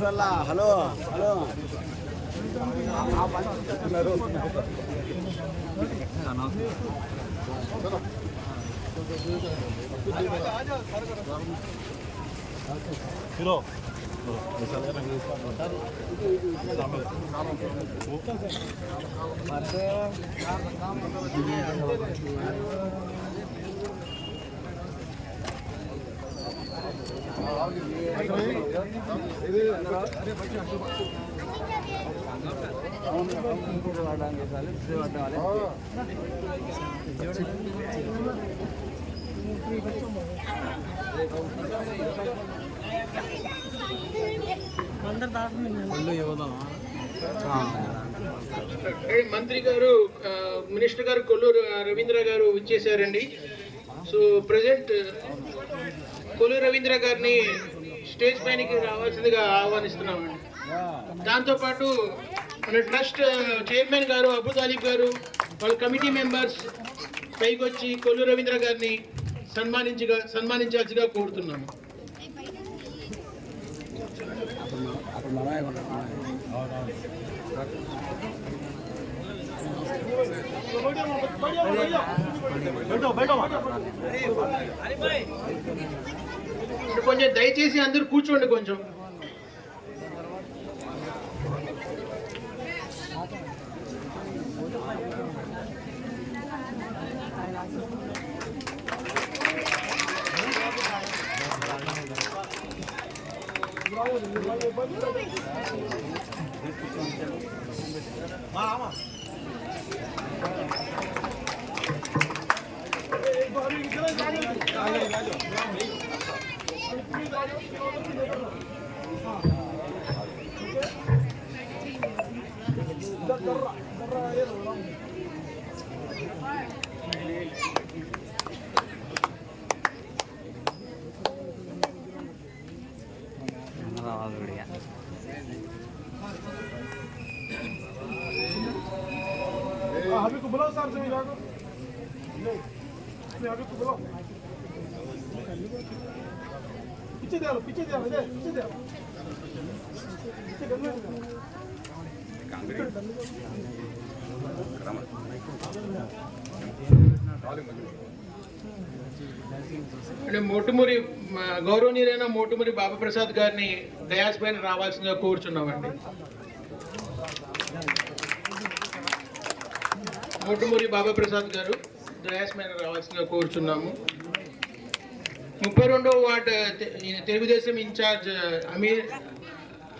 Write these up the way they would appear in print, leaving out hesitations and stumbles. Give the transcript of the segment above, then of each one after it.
Hello hello hello మంత్రి గారు minister గారు కొల్లూరు రవీంద్ర గారు ఇచ్చేసారండి. సో ప్రజెంట్ కొల్లూరు రవీంద్ర గారిని స్టేజ్ పైనకి రావాల్సిందిగా ఆహ్వానిస్తున్నామండి. దాంతోపాటు మన ట్రస్ట్ చైర్మన్ గారు అబూ తాలిబ్ గారు వాళ్ళ కమిటీ మెంబర్స్ పైకి వచ్చి కొల్లూరు రవీంద్ర గారిని సన్మానించాల్సిగా కోరుతున్నాము. కొంచెం దయచేసి అందరూ కూర్చోండి. కొంచెం अभी को बुलाओ साहब से जाकर नहीं अभी को बुलाओ पीछे दे पीछे दे पीछे दे అంటే మోటుమూరి గౌరవనీయులైన మోటుమూరి బాబా ప్రసాద్ గారిని డయాస్ పైన రావాల్సిందిగా కోరుచున్నామండి. మోటుమూరి బాబా ప్రసాద్ గారు డయాస్ పైన రావాల్సిందిగా కోరుచున్నాము. 32వ వార్డు తెలుగుదేశం ఇన్ఛార్జ్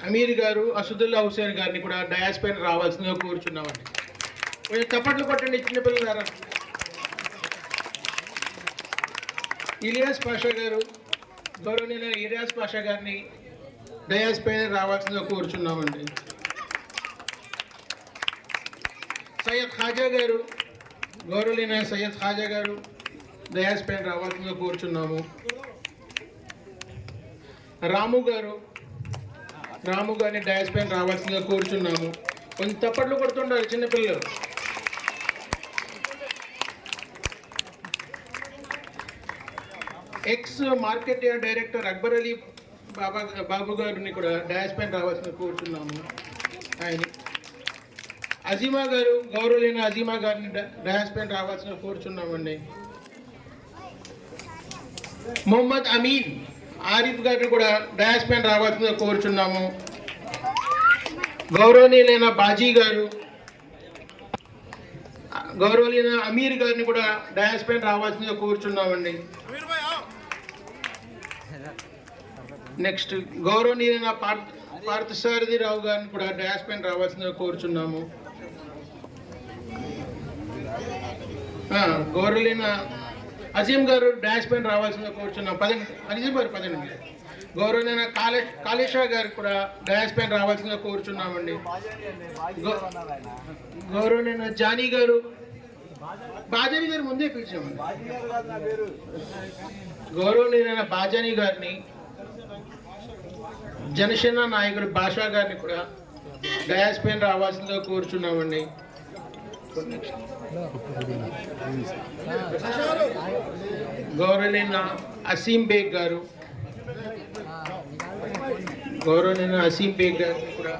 అమీర్ గారు అసదుల్లా హుసేన్ గారిని కూడా డయాస్ పైన రావాల్సిందిగా కోరుచున్నామండి. కొంచెం చప్పట్లు కొట్టండి చిన్నపిల్లలారా. ఇలియాస్ పాషా గారు గౌరవనీయులైన ఇలియాస్ పాషా గారిని డయాస్ పైన రావాల్సిందిగా కోరుచున్నామండి. సయ్యద్ ఖాజా గారు గౌరవనీయులైన సయ్యద్ ఖాజా గారు డయాస్ పైన రావాల్సిందిగా కోరుచున్నాము. రాము గారిని డయాస్ పైన రావాల్సిందిగా కోరుచున్నాము. కొంచెం తప్పట్లు కొడుతుండాలి చిన్నపిల్లలు. Ex market yard director Akbar Ali Babu గారిని కూడా డయాస్ పైన రావాల్సిందిగా కోరుచున్నాము. ఆయన అజీమా గారు గౌరవనీయులైన అజీమా గారిని డయాస్ పైన రావాల్సిందిగా కోరుచున్నామండి. మొహమ్మద్ అమీన్ ఆరిఫ్ గారిని కూడా డయాస్ పైన రావాల్సిందిగా కోరుచున్నాము. గౌరవనీయులైన బాజీ గారు గౌరవనీయులైన అమీర్ గారిని కూడా డయాస్ పైన రావాల్సిందిగా కోరుచున్నామండి. నెక్స్ట్ గౌరవనీయులైన పార్థసారథి రావు గారిని కూడా డయాస్ పైన రావాల్సిందిగా కోరుచున్నాము. గౌరవనీయులైన అజీం గారు డయాస్ పైన రావాల్సిందిగా కోరుచున్నాము. అజీం గారు పదండి. గౌరవనీయులైన కాళేషా గారు కూడా డయాస్ పైన రావాల్సిందిగా కోరుచున్నామండి. గౌరవనీయులైన జానీ గారు బాజానీ గారు ముందే పిలిచామండి. గౌరవనీయులైన బాజానీ గారిని జనసేన నాయకుడు భాషా గారిని కూడా డయాస్ పైన రావాల్సిందిగా కోరుచున్నామండి. గౌరవనీయులైన అసీం బేగ్ గారు గౌరవనీయ అసీం బేగ్ గారిని కూడా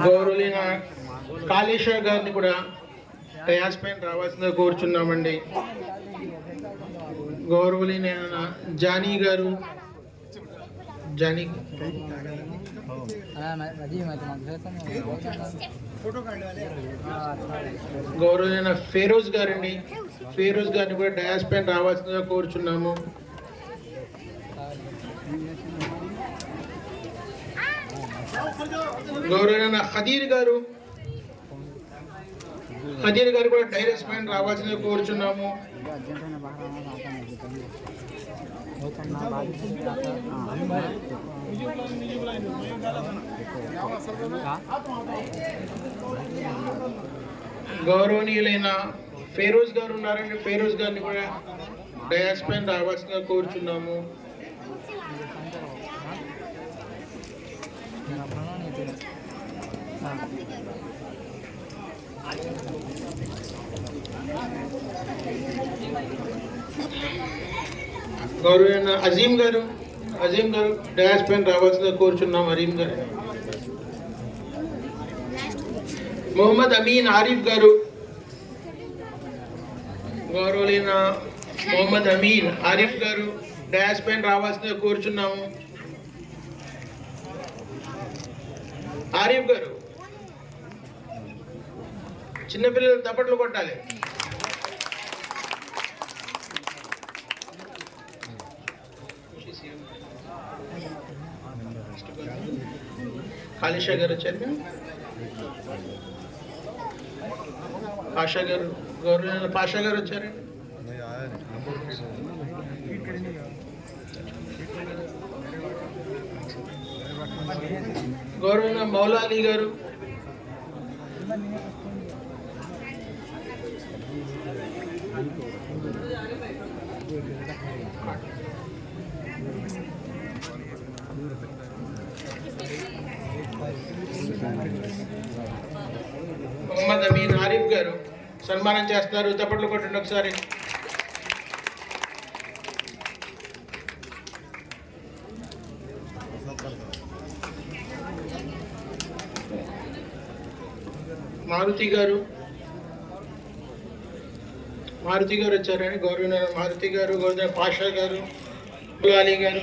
గౌరవనీయ కాళేశ్వర్ గారిని కూడా డయాస్ పైన రావాల్సిందిగా కోరుచున్నామండి. గౌరవనీయ జానీ గారు, జానీ గౌరవనీయ ఫేరోజ్ గారండి, ఫేరోజ్ గారిని కూడా డయాస్ పైన రావాల్సిందిగా కోరుచున్నాము. గౌరవనీయ ఖదీర్ గారు, ఖదీర్ గారు కూడా డైరెక్ట్ పైన రావాల్సిందిగా కోరుచున్నాము. గౌరవనీయులైన ఫేరోజ్ గారు ఉన్నారండి, ఫేరోజ్ గారిని కూడా డయాస్ పైన రావాల్సిందిగా కోరుచున్నాము. గౌరవనీయ అజీం గారు, అజీం గారు డయాస్ పైన రావాల్సిందిగా కోరుచున్నాం. అజీం గారు. మొహమ్మద్ అమీన్ ఆరిఫ్ గారు, గౌరవనీయ మొహమ్మద్ అమీన్ ఆరిఫ్ గారు డయాస్ పైన రావాల్సిందిగా కోరుచున్నాము. ఆరిఫ్ గారు, చిన్నపిల్లలు తప్పట్లు కొట్టాలి. కాళేశ్వర గారు వచ్చారు, పాషా గారు, గౌరవ పాషా గారు వచ్చారు. గౌరవ మౌలా అలీ గారు, మొహమ్మద్ అమీన్ ఆరిఫ్ గారు సన్మానం చేస్తారు. తప్పట్లు కొట్టండి ఒకసారి. మారుతి గారు, మారుతి గారు వచ్చారండి. గౌరవ మారుతి గారు, గౌరవ పాషా గారు, అలీ గారు.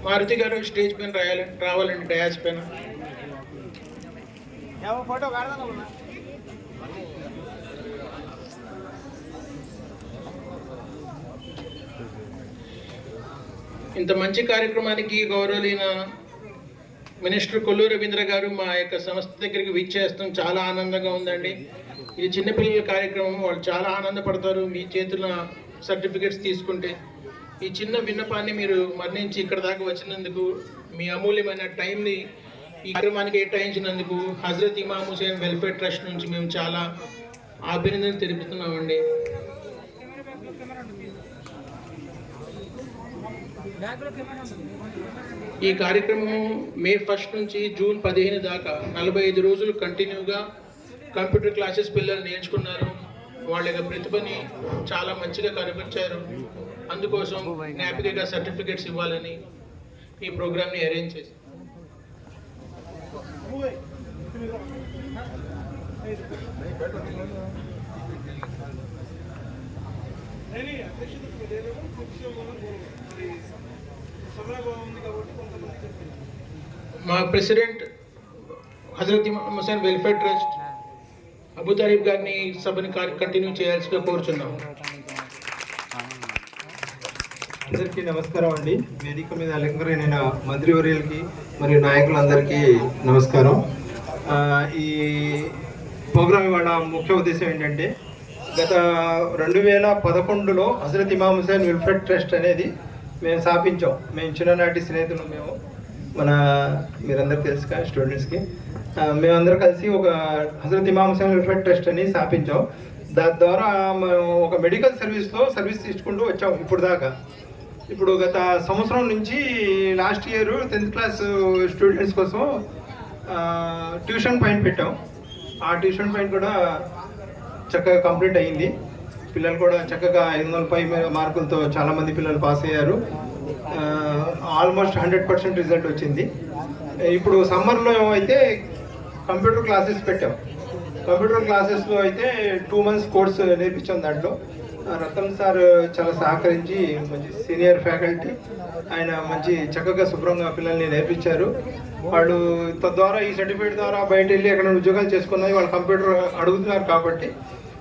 మారుతి గారు స్టేజ్ పైన రావాలండి, డయాస్ పైన. ఇంత మంచి కార్యక్రమానికి గౌరవనీయ మినిస్టర్ కొల్లు రవీంద్ర గారు మా యొక్క సంస్థ దగ్గరికి విచ్చేస్తాం చాలా ఆనందంగా ఉందండి. ఇది చిన్నపిల్లల కార్యక్రమం, వాళ్ళు చాలా ఆనందపడతారు మీ చేతుల సర్టిఫికెట్స్ తీసుకుంటే. ఈ చిన్న విన్నపాన్ని మీరు మరణించి ఇక్కడ దాకా వచ్చినందుకు, మీ అమూల్యమైన టైంని ఈ కార్యక్రమానికి కేటాయించినందుకు హజరత్ ఇమామ్ హుసేన్ వెల్ఫేర్ ట్రస్ట్ నుంచి మేము చాలా అభినందనలు తెలుపుతున్నామండి. ఈ కార్యక్రమం మే 1 నుంచి జూన్ 15 దాకా 45 రోజులు కంటిన్యూగా కంప్యూటర్ క్లాసెస్ పిల్లలు నేర్చుకున్నారు. వాళ్ళ యొక్క ప్రతిభని చాలా మంచిగా కనబరిచారు. అందుకోసం జ్ఞాపికగా సర్టిఫికెట్స్ ఇవ్వాలని ఈ ప్రోగ్రామ్ని అరేంజ్ చేశారు. మా president Hazrat Imam Hussain welfare trust Abu Talib గారిని సభని కంటిన్యూ చేయాల్సిగా కోరుచున్నాం. అందరికీ నమస్కారం అండి. వేదిక మీద అలంకరైన మంత్రివర్యులకి మరియు నాయకులందరికీ నమస్కారం. ఈ ప్రోగ్రాం ఇవాళ ముఖ్య ఉద్దేశం ఏంటంటే, గత 2011లో హజరత్ ఇమామ్ హుసేన్ వెల్ఫేర్ ట్రస్ట్ అనేది మేము స్థాపించాం. మేము చిన్ననాటి స్నేహితులు, మేము మీరందరూ తెలుసు కదా స్టూడెంట్స్కి. మేమందరం కలిసి ఒక హజరత్ ఇమామ్ హుసేన్ వెల్ఫేర్ ట్రస్ట్ అని స్థాపించాం. దాని ద్వారా మేము ఒక మెడికల్ సర్వీస్ తీసుకుంటూ వచ్చాం ఇప్పుడు దాకా. ఇప్పుడు గత సంవత్సరం నుంచి last year 10th class students కోసం ట్యూషన్ పాయింట్ పెట్టాం. ఆ ట్యూషన్ పాయింట్ కూడా చక్కగా కంప్లీట్ అయ్యింది. పిల్లలు కూడా చక్కగా 500 పై మార్కులతో చాలామంది పిల్లలు పాస్ అయ్యారు. ఆల్మోస్ట్ 100% రిజల్ట్ వచ్చింది. ఇప్పుడు సమ్మర్లో అయితే కంప్యూటర్ క్లాసెస్ పెట్టాం. కంప్యూటర్ క్లాసెస్లో అయితే 2 months కోర్స్ నేర్పించాం. దాంట్లో రతన్ సార్ చాలా సహకరించి మంచి సీనియర్ ఫ్యాకల్టీ, ఆయన మంచి చక్కగా శుభ్రంగా పిల్లల్ని నేర్పించారు. వాళ్ళు తద్వారా ఈ సర్టిఫికేట్ ద్వారా బయట వెళ్ళి ఎక్కడ ఉద్యోగాలు చేసుకున్నాయి, వాళ్ళు కంప్యూటర్ అడుగుతున్నారు కాబట్టి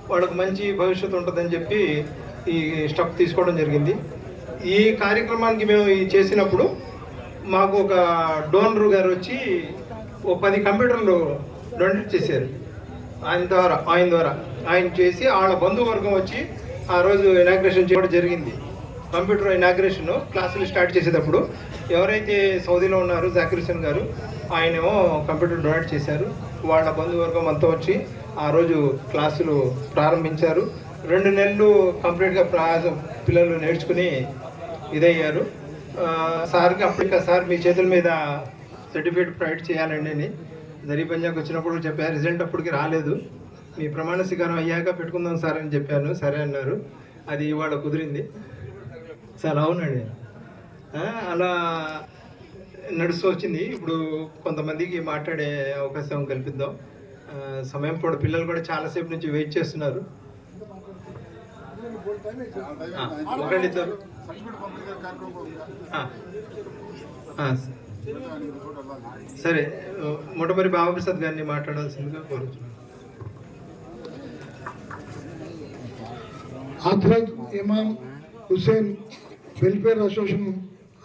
వాళ్ళకు మంచి భవిష్యత్తు ఉంటుందని చెప్పి ఈ స్టెప్ తీసుకోవడం జరిగింది. ఈ కార్యక్రమానికి మేము చేసినప్పుడు మాకు ఒక డోనర్ గారు వచ్చి ఓ 10 కంప్యూటర్లు డొనేట్ చేశారు. ఆయన ద్వారా ఆయన చేసి వాళ్ళ బంధువర్గం వచ్చి ఆ రోజు ఇనాగ్రేషన్ చేయడం జరిగింది. కంప్యూటర్ ఇనాగ్రేషన్ క్లాసులు స్టార్ట్ చేసేటప్పుడు ఎవరైతే సౌదీలో ఉన్నారో జాకిర్ హుసేన్ గారు, ఆయనేమో కంప్యూటర్ డొనేట్ చేశారు. వాళ్ళ బంధువర్గం అంతా వచ్చి ఆ రోజు క్లాసులు ప్రారంభించారు. 2 నెలలు కంప్లీట్గా పిల్లలు నేర్చుకుని ఇదయ్యారు. సార్కి అప్పటికా సార్ మీ చేతుల మీద సర్టిఫికేట్ ప్రొవైడ్ చేయాలండి అని జరీపంజాకి వచ్చినప్పుడు చెప్పారు. రిజల్ట్ అప్పటికి రాలేదు. మీ ప్రమాణ స్వీకారం అయ్యాక పెట్టుకుందాం సార్ అని చెప్పాను. సరే అన్నారు. అది ఇవాళ కుదిరింది సార్. అవునండి, అలా నడుస్తూ వచ్చింది. ఇప్పుడు కొంతమందికి మాట్లాడే అవకాశం కల్పిద్దాం. సమయం కూడా పిల్లలు కూడా చాలాసేపు నుంచి వెయిట్ చేస్తున్నారు. ఒకళ్ళిద్దరు సరే, మొట్టమొదటి బాబాప్రసాద్ గారిని మాట్లాడాల్సిందిగా కోరుతున్నాను. హజ్రత్ ఇమాం హుసేన్ వెల్ఫేర్ అసోసియేషన్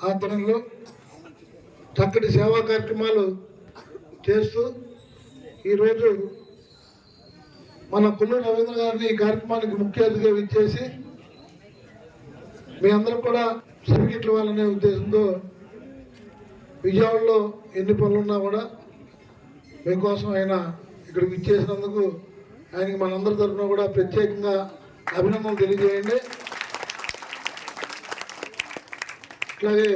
ఆధ్వర్యంలో చక్కటి సేవా కార్యక్రమాలు చేస్తూ ఈరోజు మన కొల్లూరు రవీంద్ర గారిని ఈ కార్యక్రమానికి ముఖ్య అతిథిగా ఇచ్చేసి మీ అందరూ కూడా సర్టిఫికెట్లు ఇవ్వాలనే ఉద్దేశంతో విజయవాడలో ఎన్ని పనులున్నా కూడా మీకోసం ఆయన ఇక్కడికి ఇచ్చేసినందుకు ఆయనకి మనందరి తరఫున కూడా ప్రత్యేకంగా అభినందనలు తెలియజేయండి. అట్లాగే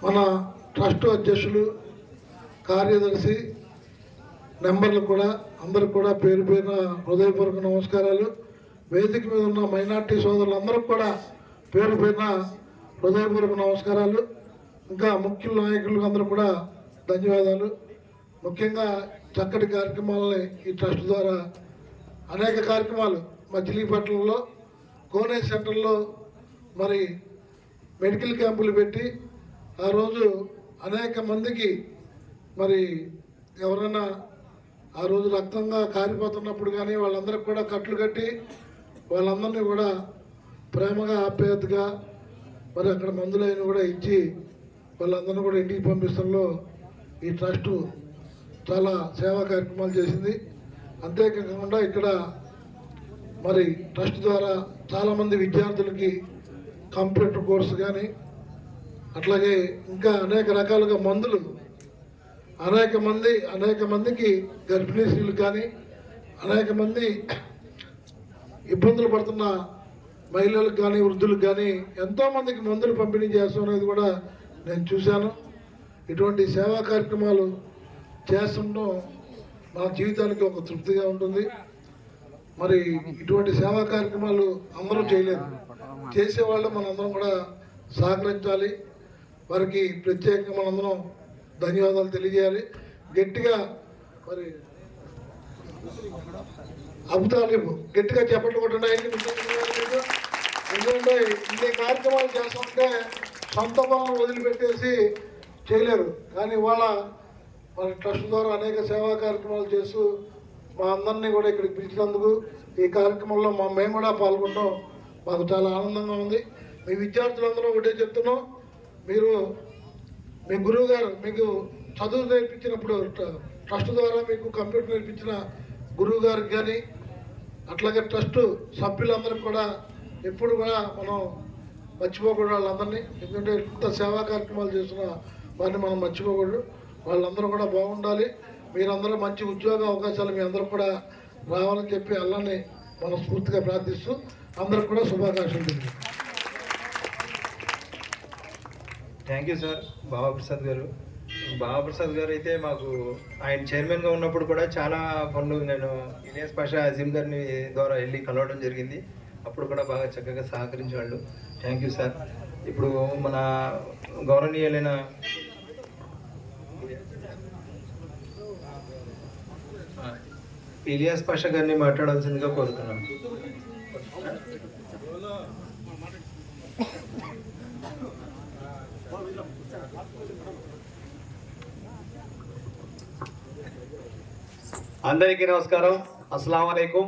మన ట్రస్ట్ అధ్యక్షులు, కార్యదర్శి, మెంబర్లు కూడా అందరికి కూడా పేరు పేరున హృదయపూర్వక నమస్కారాలు. వేదిక మీద ఉన్న మైనార్టీ సోదరులందరికీ కూడా పేరు పేరున హృదయపూర్వక నమస్కారాలు. ఇంకా ముఖ్య నాయకులకు అందరూ కూడా ధన్యవాదాలు. ముఖ్యంగా చక్కటి కార్యక్రమాలని ఈ ట్రస్ట్ ద్వారా అనేక కార్యక్రమాలు మచిలీపట్నంలో కోనే సెంటర్లో మరి మెడికల్ క్యాంపులు పెట్టి ఆ రోజు అనేక మందికి మరి ఎవరైనా ఆ రోజు రక్తంగా కారిపోతున్నప్పుడు కానీ వాళ్ళందరికీ కూడా కట్లు కట్టి వాళ్ళందరినీ కూడా ప్రేమగా ఆప్యాయతగా మరి అక్కడ మందులైన కూడా ఇచ్చి వాళ్ళందరినీ కూడా ఇంటికి పంపిస్తాలో ఈ ట్రస్టు చాలా సేవా కార్యక్రమాలు చేసింది. అంతేకాకుండా ఇక్కడ మరి ట్రస్ట్ ద్వారా చాలామంది విద్యార్థులకి కంప్యూటర్ కోర్సు కానీ అట్లాగే ఇంకా అనేక రకాలుగా మందులు అనేక మందికి గర్భిణీ స్త్రీలు కానీ అనేక మంది ఇబ్బందులు పడుతున్న మహిళలకు కానీ వృద్ధులకు కానీ ఎంతోమందికి మందులు పంపిణీ చేస్తాం అనేది కూడా నేను చూశాను. ఇటువంటి సేవా కార్యక్రమాలు చేస్తుండడం మన జీవితానికి ఒక తృప్తిగా ఉంటుంది. మరి ఇటువంటి సేవా కార్యక్రమాలు అందరూ చేయలేదు, చేసేవాళ్ళు మనందరం కూడా సహకరించాలి. వారికి ప్రత్యేకంగా మనందరం ధన్యవాదాలు తెలియజేయాలి. గట్టిగా మరి అబుతాలిబ్ గట్టిగా చెప్పట్లు కొట్టండి. ఎందుకంటే ఇన్ని కార్యక్రమాలు చేస్తుంటే సొంత పనులు వదిలిపెట్టేసి చేయలేరు. కానీ వాళ్ళ మన ట్రస్ట్ ద్వారా అనేక సేవా కార్యక్రమాలు చేస్తూ మా అందరినీ కూడా ఇక్కడికి పిలిచినందుకు ఈ కార్యక్రమంలో మేము కూడా పాల్గొనడం మాకు చాలా ఆనందంగా ఉంది. మీ విద్యార్థులందరూ ఒకటే చెప్తున్నాం, మీరు మీ గురువు గారు మీకు చదువు నేర్పించినప్పుడు ట్రస్ట్ ద్వారా మీకు కంప్యూటర్ నేర్పించిన గురువు గారికి కానీ అట్లాగే ట్రస్ట్ సభ్యులందరికీ కూడా ఎప్పుడు కూడా మనం మర్చిపోకూడదు వాళ్ళందరినీ. ఎందుకంటే ఇంత సేవా కార్యక్రమాలు చేస్తున్న వారిని మనం మర్చిపోకూడదు. వాళ్ళందరూ కూడా బాగుండాలి. మీరందరూ మంచి ఉద్యోగ అవకాశాలు మీ అందరూ కూడా రావాలని చెప్పి అల్లాన్ని మనస్ఫూర్తిగా ప్రార్థిస్తూ అందరికి కూడా శుభాకాంక్షలు తెలియదు. థ్యాంక్ యూ సార్ బాబాప్రసాద్ గారు. బాబాప్రసాద్ గారు అయితే మాకు ఆయన చైర్మన్గా ఉన్నప్పుడు కూడా చాలా పనులు నేను ఇలియాస్ పాషా అజీం గారిని ద్వారా వెళ్ళి కలవడం జరిగింది. అప్పుడు కూడా బాగా చక్కగా సహకరించేవాళ్ళు. Thank you sir. ఇప్పుడు మన గౌరవనీయులైన ఇలియాస్ పాషా గారిని మాట్లాడాల్సిందిగా కోరుతున్నాను. అందరికీ నమస్కారం. అస్సలాం వాలేకుం.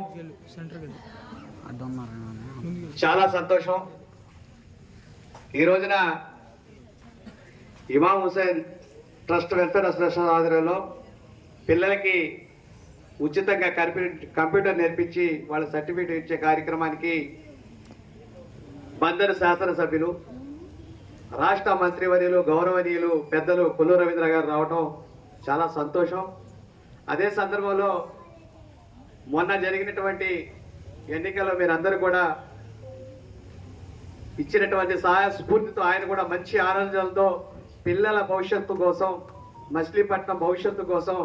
చాలా సంతోషం. ఈ రోజున ఇమాం హుసేన్ ట్రస్ట్ వెల్ఫేర్ అసోసియేషన్ ఆధ్వర్యంలో పిల్లలకి ఉచితంగా కంప్యూటర్ నేర్పించి వాళ్ళ సర్టిఫికేట్ ఇచ్చే కార్యక్రమానికి బందరు శాసనసభ్యులు, రాష్ట్ర మంత్రివర్యులు, గౌరవనీయులు పెద్దలు కొల్లు రవీంద్ర గారు రావడం చాలా సంతోషం. అదే సందర్భంలో మొన్న జరిగినటువంటి ఎన్నికల్లో మీరందరూ కూడా ఇచ్చినటువంటి సహాయ స్ఫూర్తితో ఆయన కూడా మంచి ఆలోచనలతో పిల్లల భవిష్యత్తు కోసం, మచిలీపట్నం భవిష్యత్తు కోసం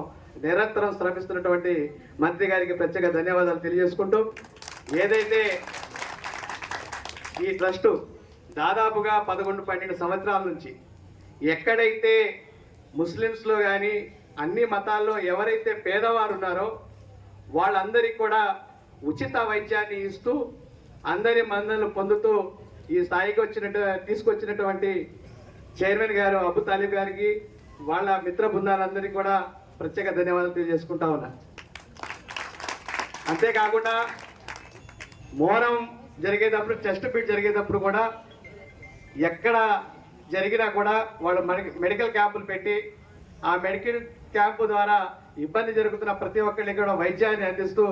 నిరంతరం శ్రమిస్తున్నటువంటి మంత్రి గారికి ప్రత్యేక ధన్యవాదాలు తెలియజేసుకుంటూ, ఏదైతే ఈ ట్రస్టు దాదాపుగా 11-12 సంవత్సరాల నుంచి ఎక్కడైతే ముస్లిమ్స్లో కానీ అన్ని మతాల్లో ఎవరైతే పేదవారు ఉన్నారో వాళ్ళందరికీ కూడా ఉచిత వైద్యాన్ని ఇస్తూ అందరి మందులను పొందుతూ ఈ స్థాయికి తీసుకొచ్చినటువంటి చైర్మన్ గారు అబు తాలిబ్ గారికి, వాళ్ళ మిత్ర బృందాలందరికీ కూడా ప్రత్యేక ధన్యవాదాలు తెలియజేసుకుంటా ఉన్నా. అంతేకాకుండా మోహరం జరిగేటప్పుడు, టెస్ట్ పిట్ జరిగేటప్పుడు కూడా ఎక్కడ జరిగినా కూడా వాళ్ళు మెడికల్ క్యాంపులు పెట్టి ఆ మెడికల్ క్యాంపు ద్వారా ఇబ్బంది జరుగుతున్న ప్రతి ఒక్కరికి కూడా వైద్యాన్ని అందిస్తూ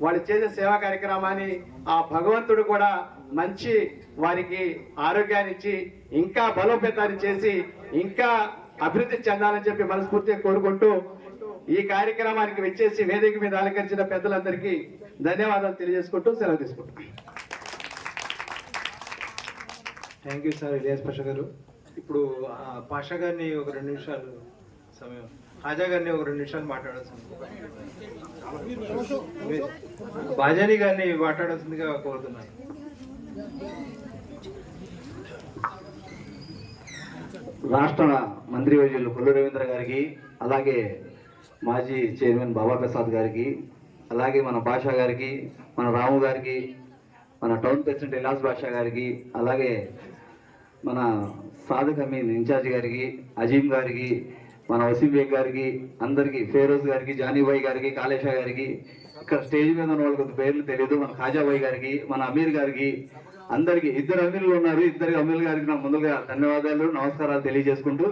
వాళ్ళు చేసే సేవా కార్యక్రమాన్ని ఆ భగవంతుడు కూడా మంచి వారికి ఆరోగ్యాన్ని ఇచ్చి ఇంకా బలోపేతాన్ని చేసి ఇంకా అభివృద్ధి చెందాలని చెప్పి మనస్ఫూర్తిగా కోరుకుంటూ ఈ కార్యక్రమానికి వచ్చేసి వేదిక మీద అలంకరించిన పెద్దలందరికీ ధన్యవాదాలు తెలియజేసుకుంటూ సెలవు తీసుకుంటాం. Thank you sir Ilyas Pasha గారు. ఇప్పుడు పాషా గారిని ఒక 2 నిమిషాలు సమయం, హాజా గారిని ఒక 2 నిమిషాలు మాట్లాడాల్సింది, బాజానీ గారిని మాట్లాడాల్సిందిగా కోరుతున్నాను. రాష్ట్ర మంత్రివర్యులు కొల్లు రవీంద్ర గారికి, అలాగే మాజీ చైర్మన్ బాబాప్రసాద్ గారికి, అలాగే మన బాషా గారికి, మన రాము గారికి, మన టౌన్ ప్రెసిడెంట్ ఇలాస్ బాషా గారికి, అలాగే మన సాదిక్ అమీన్ ఇన్ఛార్జ్ గారికి, అజీం గారికి, మన వసీం బేగ్ గారికి, అందరికీ, ఫేరోజ్ గారికి, జానీబాయ్ గారికి, కాళేషా గారికి, ఇక్కడ స్టేజ్ మీద ఉన్న వాళ్ళకి పేర్లు తెలియదు, మన ఖాజాబాయ్ గారికి, మన అమీర్ గారికి, అందరికీ 2 అమీర్లు ఉన్నారు, 2 అమీర్ గారికి నా ముందుగా ధన్యవాదాలు, నమస్కారాలు తెలియజేసుకుంటూ,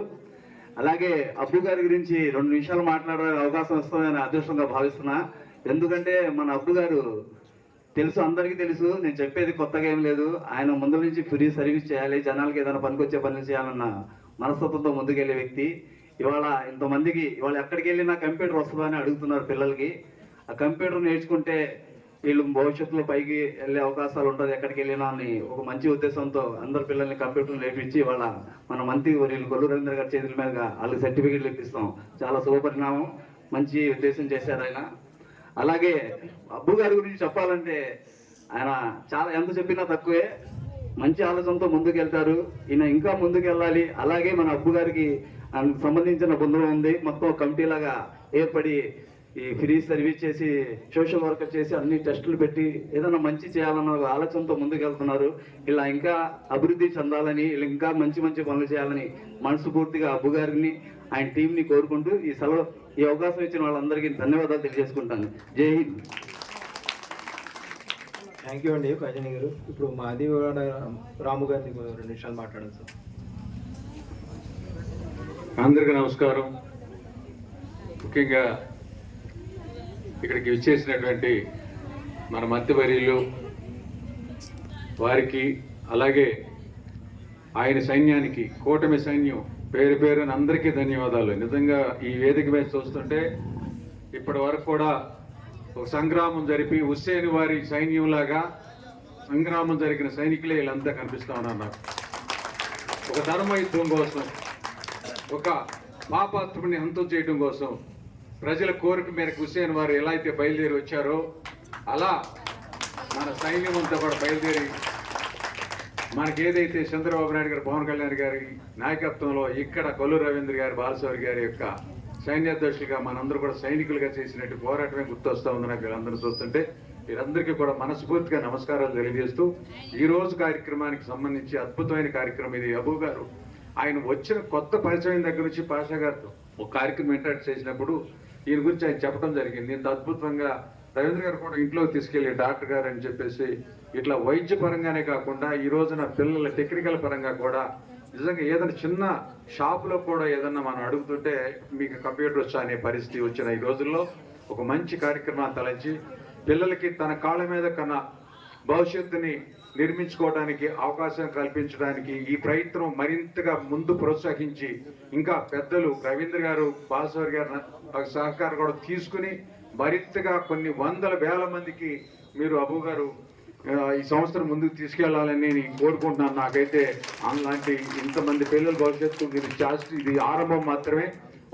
అలాగే అబ్బు గారి గురించి 2 నిమిషాలు మాట్లాడే అవకాశం వస్తుందని అదృష్టంగా భావిస్తున్నా. ఎందుకంటే మన అబ్బు గారు తెలుసు, అందరికీ తెలుసు, నేను చెప్పేది కొత్తగా ఏం లేదు. ఆయన ముందు నుంచి ఫ్రీ సర్వీస్ చేయాలి, జనాలకి ఏదైనా పనికొచ్చే పనులు చేయాలన్న మనస్తత్వంతో ముందుకెళ్లే వ్యక్తి. ఇవాళ ఇంతమందికి ఇవాళ ఎక్కడికి వెళ్ళినా కంప్యూటర్ వస్తుందని అడుగుతున్నారు పిల్లలకి. ఆ కంప్యూటర్ నేర్చుకుంటే వీళ్ళు భవిష్యత్తులో పైకి వెళ్ళే అవకాశాలు ఉంటుంది ఎక్కడికి వెళ్ళినా అని ఒక మంచి ఉద్దేశంతో అందరు పిల్లల్ని కంప్యూటర్ నేర్పించి ఇవాళ మన మంత్రి వీళ్ళు కొల్లు రవీంద్ర గారి చేతుల మీదుగా వాళ్ళకి సర్టిఫికెట్లు ఇప్పిస్తాం. చాలా శుభపరిణామం, మంచి ఉద్దేశం చేశారు ఆయన. అలాగే అబ్బు గారి గురించి చెప్పాలంటే ఆయన చాలా ఎంత చెప్పినా తక్కువే, మంచి ఆలోచనతో ముందుకు వెళ్తారు. ఈయన ఇంకా ముందుకు వెళ్ళాలి. అలాగే మన అబ్బు గారికి సంబంధించిన బృందం ఉంది, మొత్తం కమిటీలాగా ఏర్పడి ఈ ఫ్రీ సర్వీస్ చేసి సోషల్ వర్కర్ చేసి అన్ని టెస్టులు పెట్టి ఏదైనా మంచి చేయాలన్న ఆలోచనతో ముందుకు వెళ్తున్నారు. ఇలా ఇంకా అభివృద్ధి చెందాలని, ఇలా ఇంకా మంచి మంచి పనులు చేయాలని మనస్ఫూర్తిగా అబ్బు గారిని ఆయన టీంని కోరుకుంటూ ఈ అవకాశం ఇచ్చిన వాళ్ళందరికీ ధన్యవాదాలు తెలియజేసుకుంటాను. జై హింద్. థ్యాంక్ యూ అండి కాజని గారు. ఇప్పుడు మాదివాడ రాము గారిని 2 నిమిషాలు మాట్లాడాలి సార్. అందరికీ నమస్కారం. ముఖ్యంగా ఇక్కడికి విచ్చేసినటువంటి మన మంత్రివర్యులు వారికి, అలాగే ఆయన సైన్యానికి, కూటమి సైన్యం పేరు పేరున అందరికీ ధన్యవాదాలు. నిజంగా ఈ వేదిక మీద చూస్తుంటే ఇప్పటి వరకు కూడా ఒక సంగ్రామం జరిపి హుస్సేన్ వారి సైన్యంలాగా సంగ్రామం జరిగిన సైనికులే వీళ్ళంతా కనిపిస్తా ఉన్నారు నాకు. ఒక ధర్మ యుద్ధం కోసం, ఒక పాపాత్ముని అంతం చేయడం కోసం ప్రజల కోరిక మేరకు హుస్సేన్ వారు ఎలా అయితే బయలుదేరి వచ్చారో అలా మన సైన్యం అంతా కూడా బయలుదేరి మనకి ఏదైతే చంద్రబాబు నాయుడు గారు, పవన్ కళ్యాణ్ గారి నాయకత్వంలో ఇక్కడ కొల్లూరు రవీంద్ర గారి, బాలశౌరి గారి యొక్క సైన్యాధ్యక్షులుగా మనందరూ కూడా సైనికులుగా చేసినట్టు పోరాటమే గుర్తొస్తా ఉంది నాకు వీళ్ళందరూ చూస్తుంటే. వీరందరికీ కూడా మనస్ఫూర్తిగా నమస్కారాలు తెలియజేస్తూ ఈ రోజు కార్యక్రమానికి సంబంధించి అద్భుతమైన కార్యక్రమం ఇది. అబూ గారు ఆయన వచ్చిన కొత్త పరిచయం దగ్గర నుంచి పాషా గారితో ఒక కార్యక్రమం ఇంటరాక్ట్ చేసినప్పుడు ఈయన గురించి ఆయన చెప్పడం జరిగింది. ఇంత అద్భుతంగా రవీంద్ర గారు కూడా ఇంట్లోకి తీసుకెళ్లి డాక్టర్ గారు అని చెప్పేసి ఇట్లా వైద్య పరంగానే కాకుండా ఈ రోజున పిల్లల టెక్నికల్ పరంగా కూడా నిజంగా ఏదైనా చిన్న షాపులో కూడా ఏదన్నా మనం అడుగుతుంటే మీకు కంప్యూటర్ వచ్చా అనే పరిస్థితి వచ్చిన ఈ రోజుల్లో ఒక మంచి కార్యక్రమాన్ని తలంచి పిల్లలకి తన కాళ్ళ మీద కన్నా భవిష్యత్తుని నిర్మించుకోవడానికి అవకాశం కల్పించడానికి ఈ ప్రయత్నం మరింతగా ముందు ప్రోత్సహించి ఇంకా పెద్దలు రవీంద్ర గారు, బాలశౌరి గారు సహకారం కూడా తీసుకుని మరింతగా కొన్ని వందల వేల మందికి మీరు అబూ గారు ఈ సంవత్సరం ముందుకు తీసుకెళ్లాలని నేను కోరుకుంటున్నాను. నాకైతే అలాంటి ఇంతమంది పిల్లల భవిష్యత్తు ఇది ఆరంభం మాత్రమే.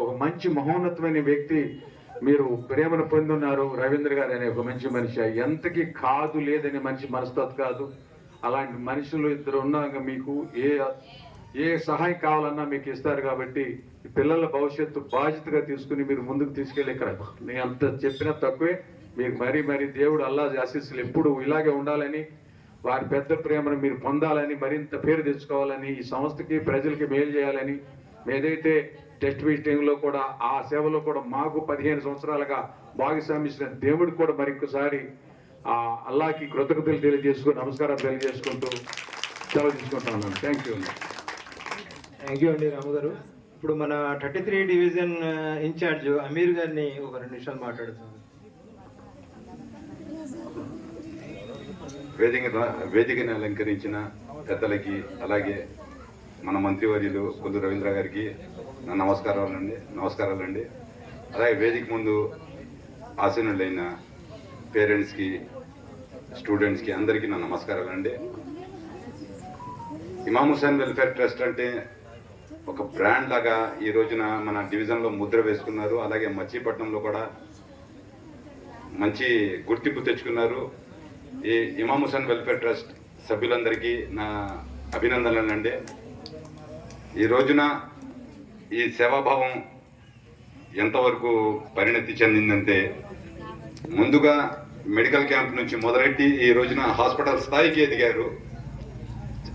ఒక మంచి మహోన్నతమైన వ్యక్తి మీరు ప్రేమను పొందున్నారు. రవీంద్ర గారు అనే ఒక మంచి మనిషి, ఎంతకి కాదు లేదనే మనిషి మనస్తత్వం కాదు. అలాంటి మనుషులు ఇద్దరు ఉన్నాక మీకు ఏ సహాయం కావాలన్నా మీకు ఇస్తారు. కాబట్టి పిల్లల భవిష్యత్తు బాధ్యతగా తీసుకుని మీరు ముందుకు తీసుకెళ్ళి ఇక్కడ నేను అంత చెప్పినా తక్కువే. మీకు మరీ దేవుడు అల్లా ఆశీస్సులు ఎప్పుడు ఇలాగే ఉండాలని, వారి పెద్ద ప్రేమను మీరు పొందాలని, మరింత పేరు తెచ్చుకోవాలని, ఈ సంస్థకి ప్రజలకి మేలు చేయాలని, ఏదైతే టెస్ట్ మీటింగ్లో కూడా ఆ సేవలో కూడా మాకు 15 సంవత్సరాలుగా భాగస్వామించిన దేవుడికి కూడా మరింకొకసారి అల్లాకి కృతజ్ఞతలు తెలియజేసుకుని నమస్కారాలు తెలియజేసుకుంటూ సెలవు తీసుకుంటున్నాను. థ్యాంక్ యూ అండి రాము గారు. ఇప్పుడు మన 33 డివిజన్ ఇన్ఛార్జ్ అమీర్ గారిని ఒక 2 నిమిషాలు మాట్లాడుతున్నాను. వేదికని అలంకరించిన పెద్దలకి, అలాగే మన మంత్రివర్యులు కొల్లూరు రవీంద్ర గారికి నా నమస్కారాలండి. అలాగే వేదిక ముందు ఆసీనులైన పేరెంట్స్కి, స్టూడెంట్స్కి అందరికీ నా నమస్కారాలండి. ఇమాం హుస్సేన్ వెల్ఫేర్ ట్రస్ట్ అంటే ఒక బ్రాండ్ లాగా ఈ రోజున మన డివిజన్లో ముద్ర వేసుకున్నారు. అలాగే మచిలీపట్నంలో కూడా మంచి గుర్తింపు తెచ్చుకున్నారు. ఈ ఇమాం హుస్సేన్ వెల్ఫేర్ ట్రస్ట్ సభ్యులందరికీ నా అభినందనలండి. ఈ రోజున ఈ సేవాభావం ఎంతవరకు పరిణతి చెందిందంటే, ముందుగా మెడికల్ క్యాంప్ నుంచి మొదలెట్టి ఈ రోజున హాస్పిటల్ స్థాయికి ఎదిగారు.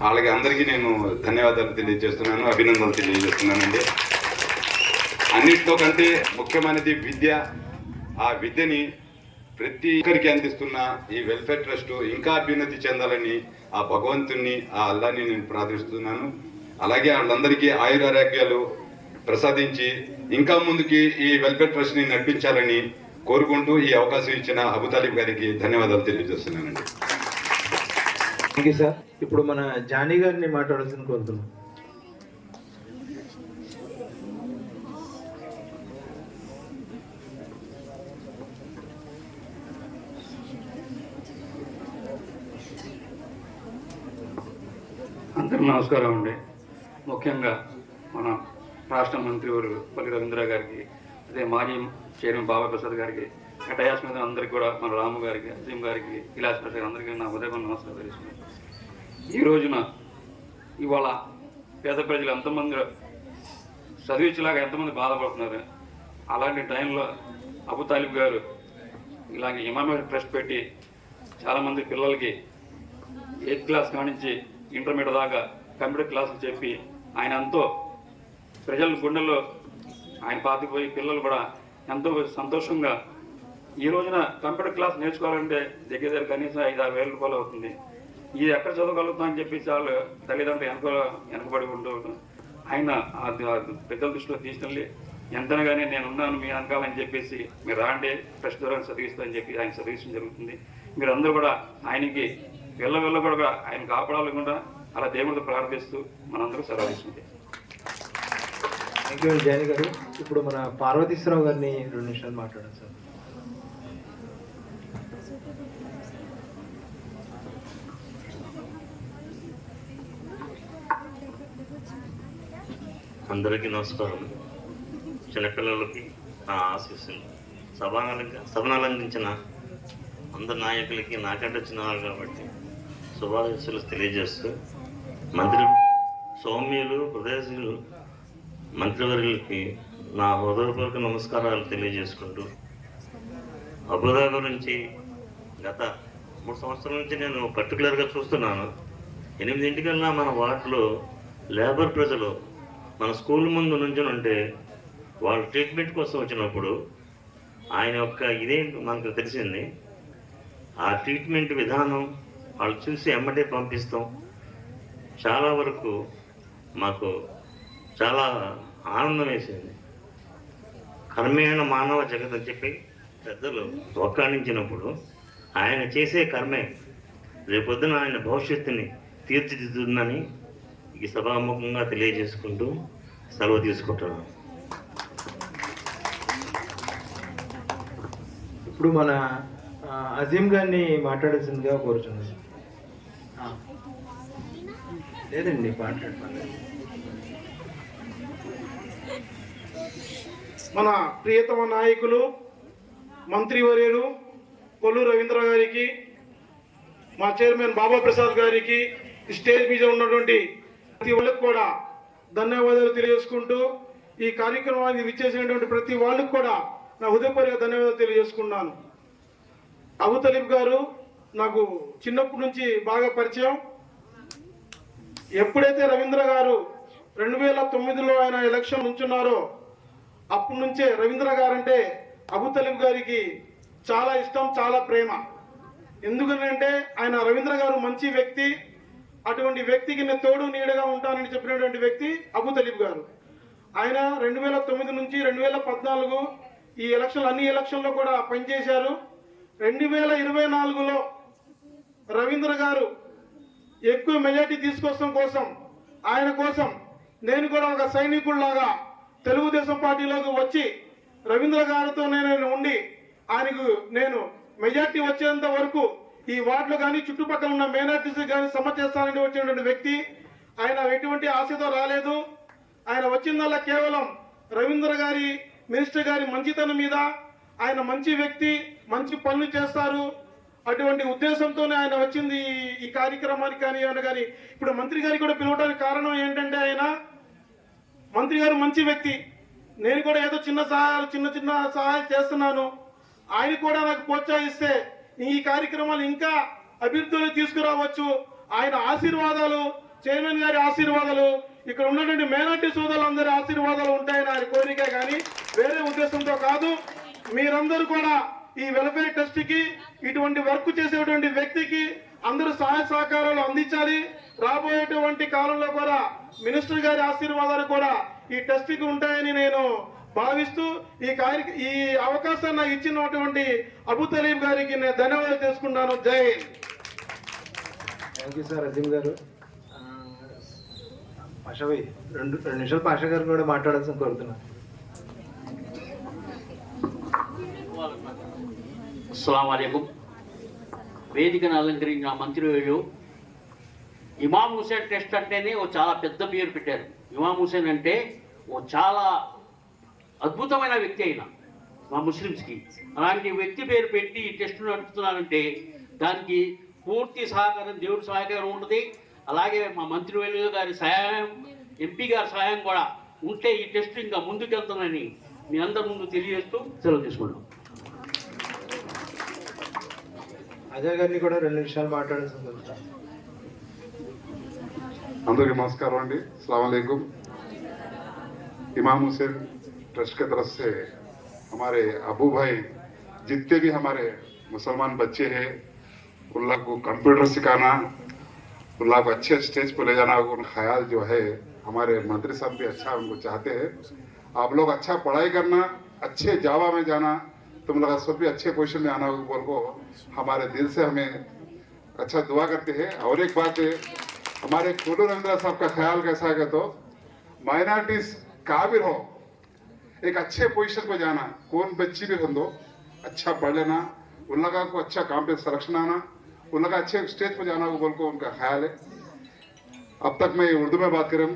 వాళ్ళకి అందరికీ నేను ధన్యవాదాలు తెలియజేస్తున్నాను, అభినందనలు తెలియజేస్తున్నానండి. అన్నిటితో కంటే ముఖ్యమైనది విద్య. ఆ విద్యని ప్రతి ఒక్కరికి అందిస్తున్న ఈ వెల్ఫేర్ ట్రస్ట్ ఇంకా అభ్యున్నతి చెందాలని ఆ భగవంతుణ్ణి, ఆ అల్లాని నేను ప్రార్థిస్తున్నాను. అలాగే వాళ్ళందరికీ ఆయురారోగ్యాలు ప్రసాదించి ఇంకా ముందుకి ఈ వెల్ఫేర్ ట్రస్ట్ని నడిపించాలని కోరుకుంటూ ఈ అవకాశం ఇచ్చిన అబూ తాలిబ్ గారికి ధన్యవాదాలు తెలియజేస్తున్నానండి. Thank you sir. ఇప్పుడు మన జానీ గారిని మాట్లాడాల్సిన కోరుతున్నాం. అందరికీ నమస్కారం అండి. ముఖ్యంగా మన రాష్ట్ర మంత్రివర్యులు కొల్లూరు రవీంద్ర గారికి, అదే మాజీ చైర్మన్ బాబా ప్రసాద్ గారికి, డయాస్ మీద అందరికీ కూడా మన రాము గారికి, అజీం గారికి, విలాస్ ప్రసాద్ అందరికీ నా హృదయపూర్వక నమస్కారం తెలుసుకున్నాను. ఈ రోజున ఇవాళ పేద ప్రజలు ఎంతమంది చదివించేలాగా ఎంతమంది బాధపడుతున్నారు. అలాంటి టైంలో అబూ తాలిబ్ గారు ఇలాగే ఇమాం ట్రస్ట్ పెట్టి చాలామంది పిల్లలకి 8th క్లాస్ కానించి ఇంటర్మీడియట్ దాకా కంప్యూటర్ క్లాసులు చెప్పి ఆయన ఎంతో ప్రజల గుండెల్లో ఆయన పాతిపోయి పిల్లలు కూడా ఎంతో సంతోషంగా ఈ రోజున కంప్యూటర్ క్లాస్ నేర్చుకోవాలంటే దగ్గర కనీసం 5-6 వేల రూపాయలు అవుతుంది. ఇది ఎక్కడ చదవగలుగుతాం అని చెప్పి చాలా తల్లిదండ్రులు వెనకబడి ఉంటూ ఆయన పెద్దల దృష్టిలో తీసుకెళ్ళి ఎంతనగానే నేను ఉన్నాను మీ వెనకాలని చెప్పేసి మీరు రాండి ట్రస్ట్ ద్వారా చదివిస్తామని చెప్పి ఆయన చదివించడం జరుగుతుంది. మీరు అందరూ కూడా ఆయనకి వెళ్ళ కూడా ఆయన కాపాడాలనుకుంటా అలా దేవుడితో ప్రార్థిస్తూ మనందరూ సెలవు తీసుకుంటాం. థ్యాంక్ యూ జానీ గారు. ఇప్పుడు మన పార్వతీశ్వరరావు గారిని 2 నిమిషాలు మాట్లాడారు సార్. అందరికీ నమస్కారం. చిన్నపిల్లలకి నా ఆశీస్సులు, సభనలంఘించిన అందరు నాయకులకి నాకంటే చిన్నవాళ్ళు కాబట్టి శుభాశీస్సులు తెలియజేస్తూ, మంత్రి సౌమ్యులు హృదయశీలు మంత్రివర్యులకి నా హృదయపూర్వక నమస్కారాలు తెలియజేసుకుంటూ, అబుదా గురించి గత 3 సంవత్సరాల నుంచి నేను పర్టికులర్గా చూస్తున్నాను. 8 మన వార్డులో లేబర్ ప్రజలు మన స్కూల్ ముందు నుంచి ఉంటే వాళ్ళు ట్రీట్మెంట్ కోసం వచ్చినప్పుడు ఆయన యొక్క ఇదేంటో మనకు తెలిసింది. ఆ ట్రీట్మెంట్ విధానం వాళ్ళు చూసి ఎమ్మటే పంపిస్తాం. చాలా వరకు మాకు చాలా ఆనందం వేసింది. కర్మేణ మానవ జగత్ అని చెప్పి పెద్దలు వక్కాణించినప్పుడు ఆయన చేసే కర్మే రేపొద్దున ఆయన భవిష్యత్తుని తీర్చిదిద్దుతుందని ఈ సభాముఖంగా తెలియజేసుకుంటూ సెలవు తీసుకుంటున్నాను. ఇప్పుడు మన అజీం గారిని మాట్లాడాల్సిందిగా కోరుచున్నాను. లేదండి మాట్లాడమని. మన ప్రియతమ నాయకులు మంత్రివర్యులు కొల్లు రవీంద్ర గారికి, మా చైర్మన్ బాబా ప్రసాద్ గారికి, స్టేజ్ మీద ఉన్నటువంటి ప్రతి వాళ్ళకి కూడా ధన్యవాదాలు తెలియజేసుకుంటూ, ఈ కార్యక్రమానికి విచ్చేసినటువంటి ప్రతి వాళ్ళకి కూడా నా హృదయపూర్వక ధన్యవాదాలు తెలియజేసుకున్నాను. అబూ తలీబ్ గారు నాకు చిన్నప్పటి నుంచి బాగా పరిచయం. ఎప్పుడైతే రవీంద్ర గారు 2009లో ఆయన ఎలక్షన్ నుంచున్నారో అప్పటి నుంచే రవీంద్ర గారంటే అబూ తలీబ్ గారికి చాలా ఇష్టం, చాలా ప్రేమ. ఎందుకంటే ఆయన రవీంద్ర గారు మంచి వ్యక్తి, అటువంటి వ్యక్తికి నేను తోడు నీడగా ఉంటానని చెప్పినటువంటి వ్యక్తి అబూ తలీబ్ గారు. ఆయన 2009 నుంచి 2014 ఈ అన్ని ఎలక్షన్లో కూడా పనిచేశారు. 2024లో రవీంద్ర గారు ఎక్కువ మెజార్టీ తీసుకొస్తాం కోసం ఆయన కోసం నేను కూడా ఒక సైనికుడిలాగా తెలుగుదేశం పార్టీలోకి వచ్చి రవీంద్ర గారితో నేను ఉండి ఆయనకు నేను మెజార్టీ వచ్చేంత వరకు ఈ వార్డులో కానీ చుట్టుపక్కల ఉన్న మైనార్టీస్ కానీ సమ చేస్తానని వచ్చినటువంటి వ్యక్తి. ఆయన ఎటువంటి ఆశతో రాలేదు. ఆయన వచ్చిందల్లా కేవలం రవీంద్ర గారి మినిస్టర్ గారి మంచితనం మీద, ఆయన మంచి వ్యక్తి, మంచి పనులు చేస్తారు అటువంటి ఉద్దేశంతోనే ఆయన వచ్చింది ఈ కార్యక్రమానికి. కానీ ఏమన్నా కానీ ఇప్పుడు మంత్రి గారికి కూడా పిలవడానికి కారణం ఏంటంటే ఆయన మంత్రి గారు మంచి వ్యక్తి. నేను కూడా ఏదో చిన్న సహాయం చేస్తున్నాను. ఆయన కూడా నాకు ప్రోత్సహిస్తే ఈ కార్యక్రమాలు ఇంకా అభివృద్ధిలో తీసుకురావచ్చు. ఆయన ఆశీర్వాదాలు, చైర్మన్ గారి ఆశీర్వాదాలు, ఇక్కడ ఉన్నటువంటి మైనార్టీ సోదరులందరి ఆశీర్వాదాలు ఉంటాయని ఆయన కోరిక, కానీ వేరే ఉద్దేశంతో కాదు. మీరందరూ కూడా ఈ వెల్ఫేర్ ట్రస్ట్కి ఇటువంటి వర్క్ చేసేటువంటి వ్యక్తికి అందరూ సహాయ సహకారాలు అందించాలి. రాబోయేటువంటి కాలంలో కూడా మినిస్టర్ గారి ఆశీర్వాదాలు కూడా ఈ ట్రస్ట్కి ఉంటాయని నేను భావిస్తూ ఈ అవకాశాన్ని నాకు ఇచ్చినటువంటి అబూ తలీబ్ గారికి నేను ధన్యవాదాలు చేసుకుంటాను. జై Hind. Thank you sir Azeem గారు. పాషాభాయ్ 2 నిమిషాలు పాషా గారు కూడా మాట్లాడాల్సిన కోరుతున్నాను. అస్సలాము అలైకుం. వేదికను అలంకరించిన మంత్రివర్యులు ఇమాం హుసేన్ ట్రస్ట్ అంటేనే ఓ చాలా పెద్ద పేరు పెట్టారు. ఇమాం హుసేన్ అంటే ఓ చాలా అద్భుతమైన వ్యక్తి అయిన మా ముస్లిమ్స్కి. అలాంటి వ్యక్తి పేరు పెట్టి ఈ టెస్ట్ నడుపుతున్నారంటే దానికి పూర్తి సహకారం, దేవుడి సహకారం ఉంటుంది. అలాగే మా మంత్రివర్యులు గారి సహాయం, ఎంపీ గారి సహాయం కూడా ఉంటే ఈ టెస్ట్ ఇంకా ముందుకెళ్తుందని మీ అందరి ముందు తెలియజేస్తూ సెలవు తీసుకుంటాం. అజయ్ గారిని కూడా 2 నిమిషాలు మాట్లాడాల్సిన కోరుతున్నాను. అందరికీ నమస్కారం అండి. अस्सलाम वालेकुम. इमाम हुसैन ट्रस्ट की तरफ से हमारे अबू भाई जितने भी हमारे मुसलमान बच्चे हैं उन लोग को कंप्यूटर सिखाना, उन लोग को अच्छे स्टेज पर ले जाना, उनका ख्याल जो है हमारे मंत्री साहब भी अच्छा उनको चाहते हैं. आप लोग अच्छा पढ़ाई करना, अच्छे जावा में जाना, तुम लोग सब भी अच्छे पोजीशन में आना बोल को हमारे दिल से हमें अच्छा दुआ करते हैं. और एक बात है, हमारे कोल्लू रविंद्र साहब का ख्याल कैसा है तो माइनॉरिटीज काबिल हो, एक अच्छे पोजीशन पर जाना, कौन बच्ची भी हो अच्छा पढ़ लेना, उन लोगों को अच्छा काम पे संरक्षण आना, उन लोग अच्छे स्टेज पर जाना वो बोल को उनका ख्याल है. अब तक मैं उर्दू में बात करूँ.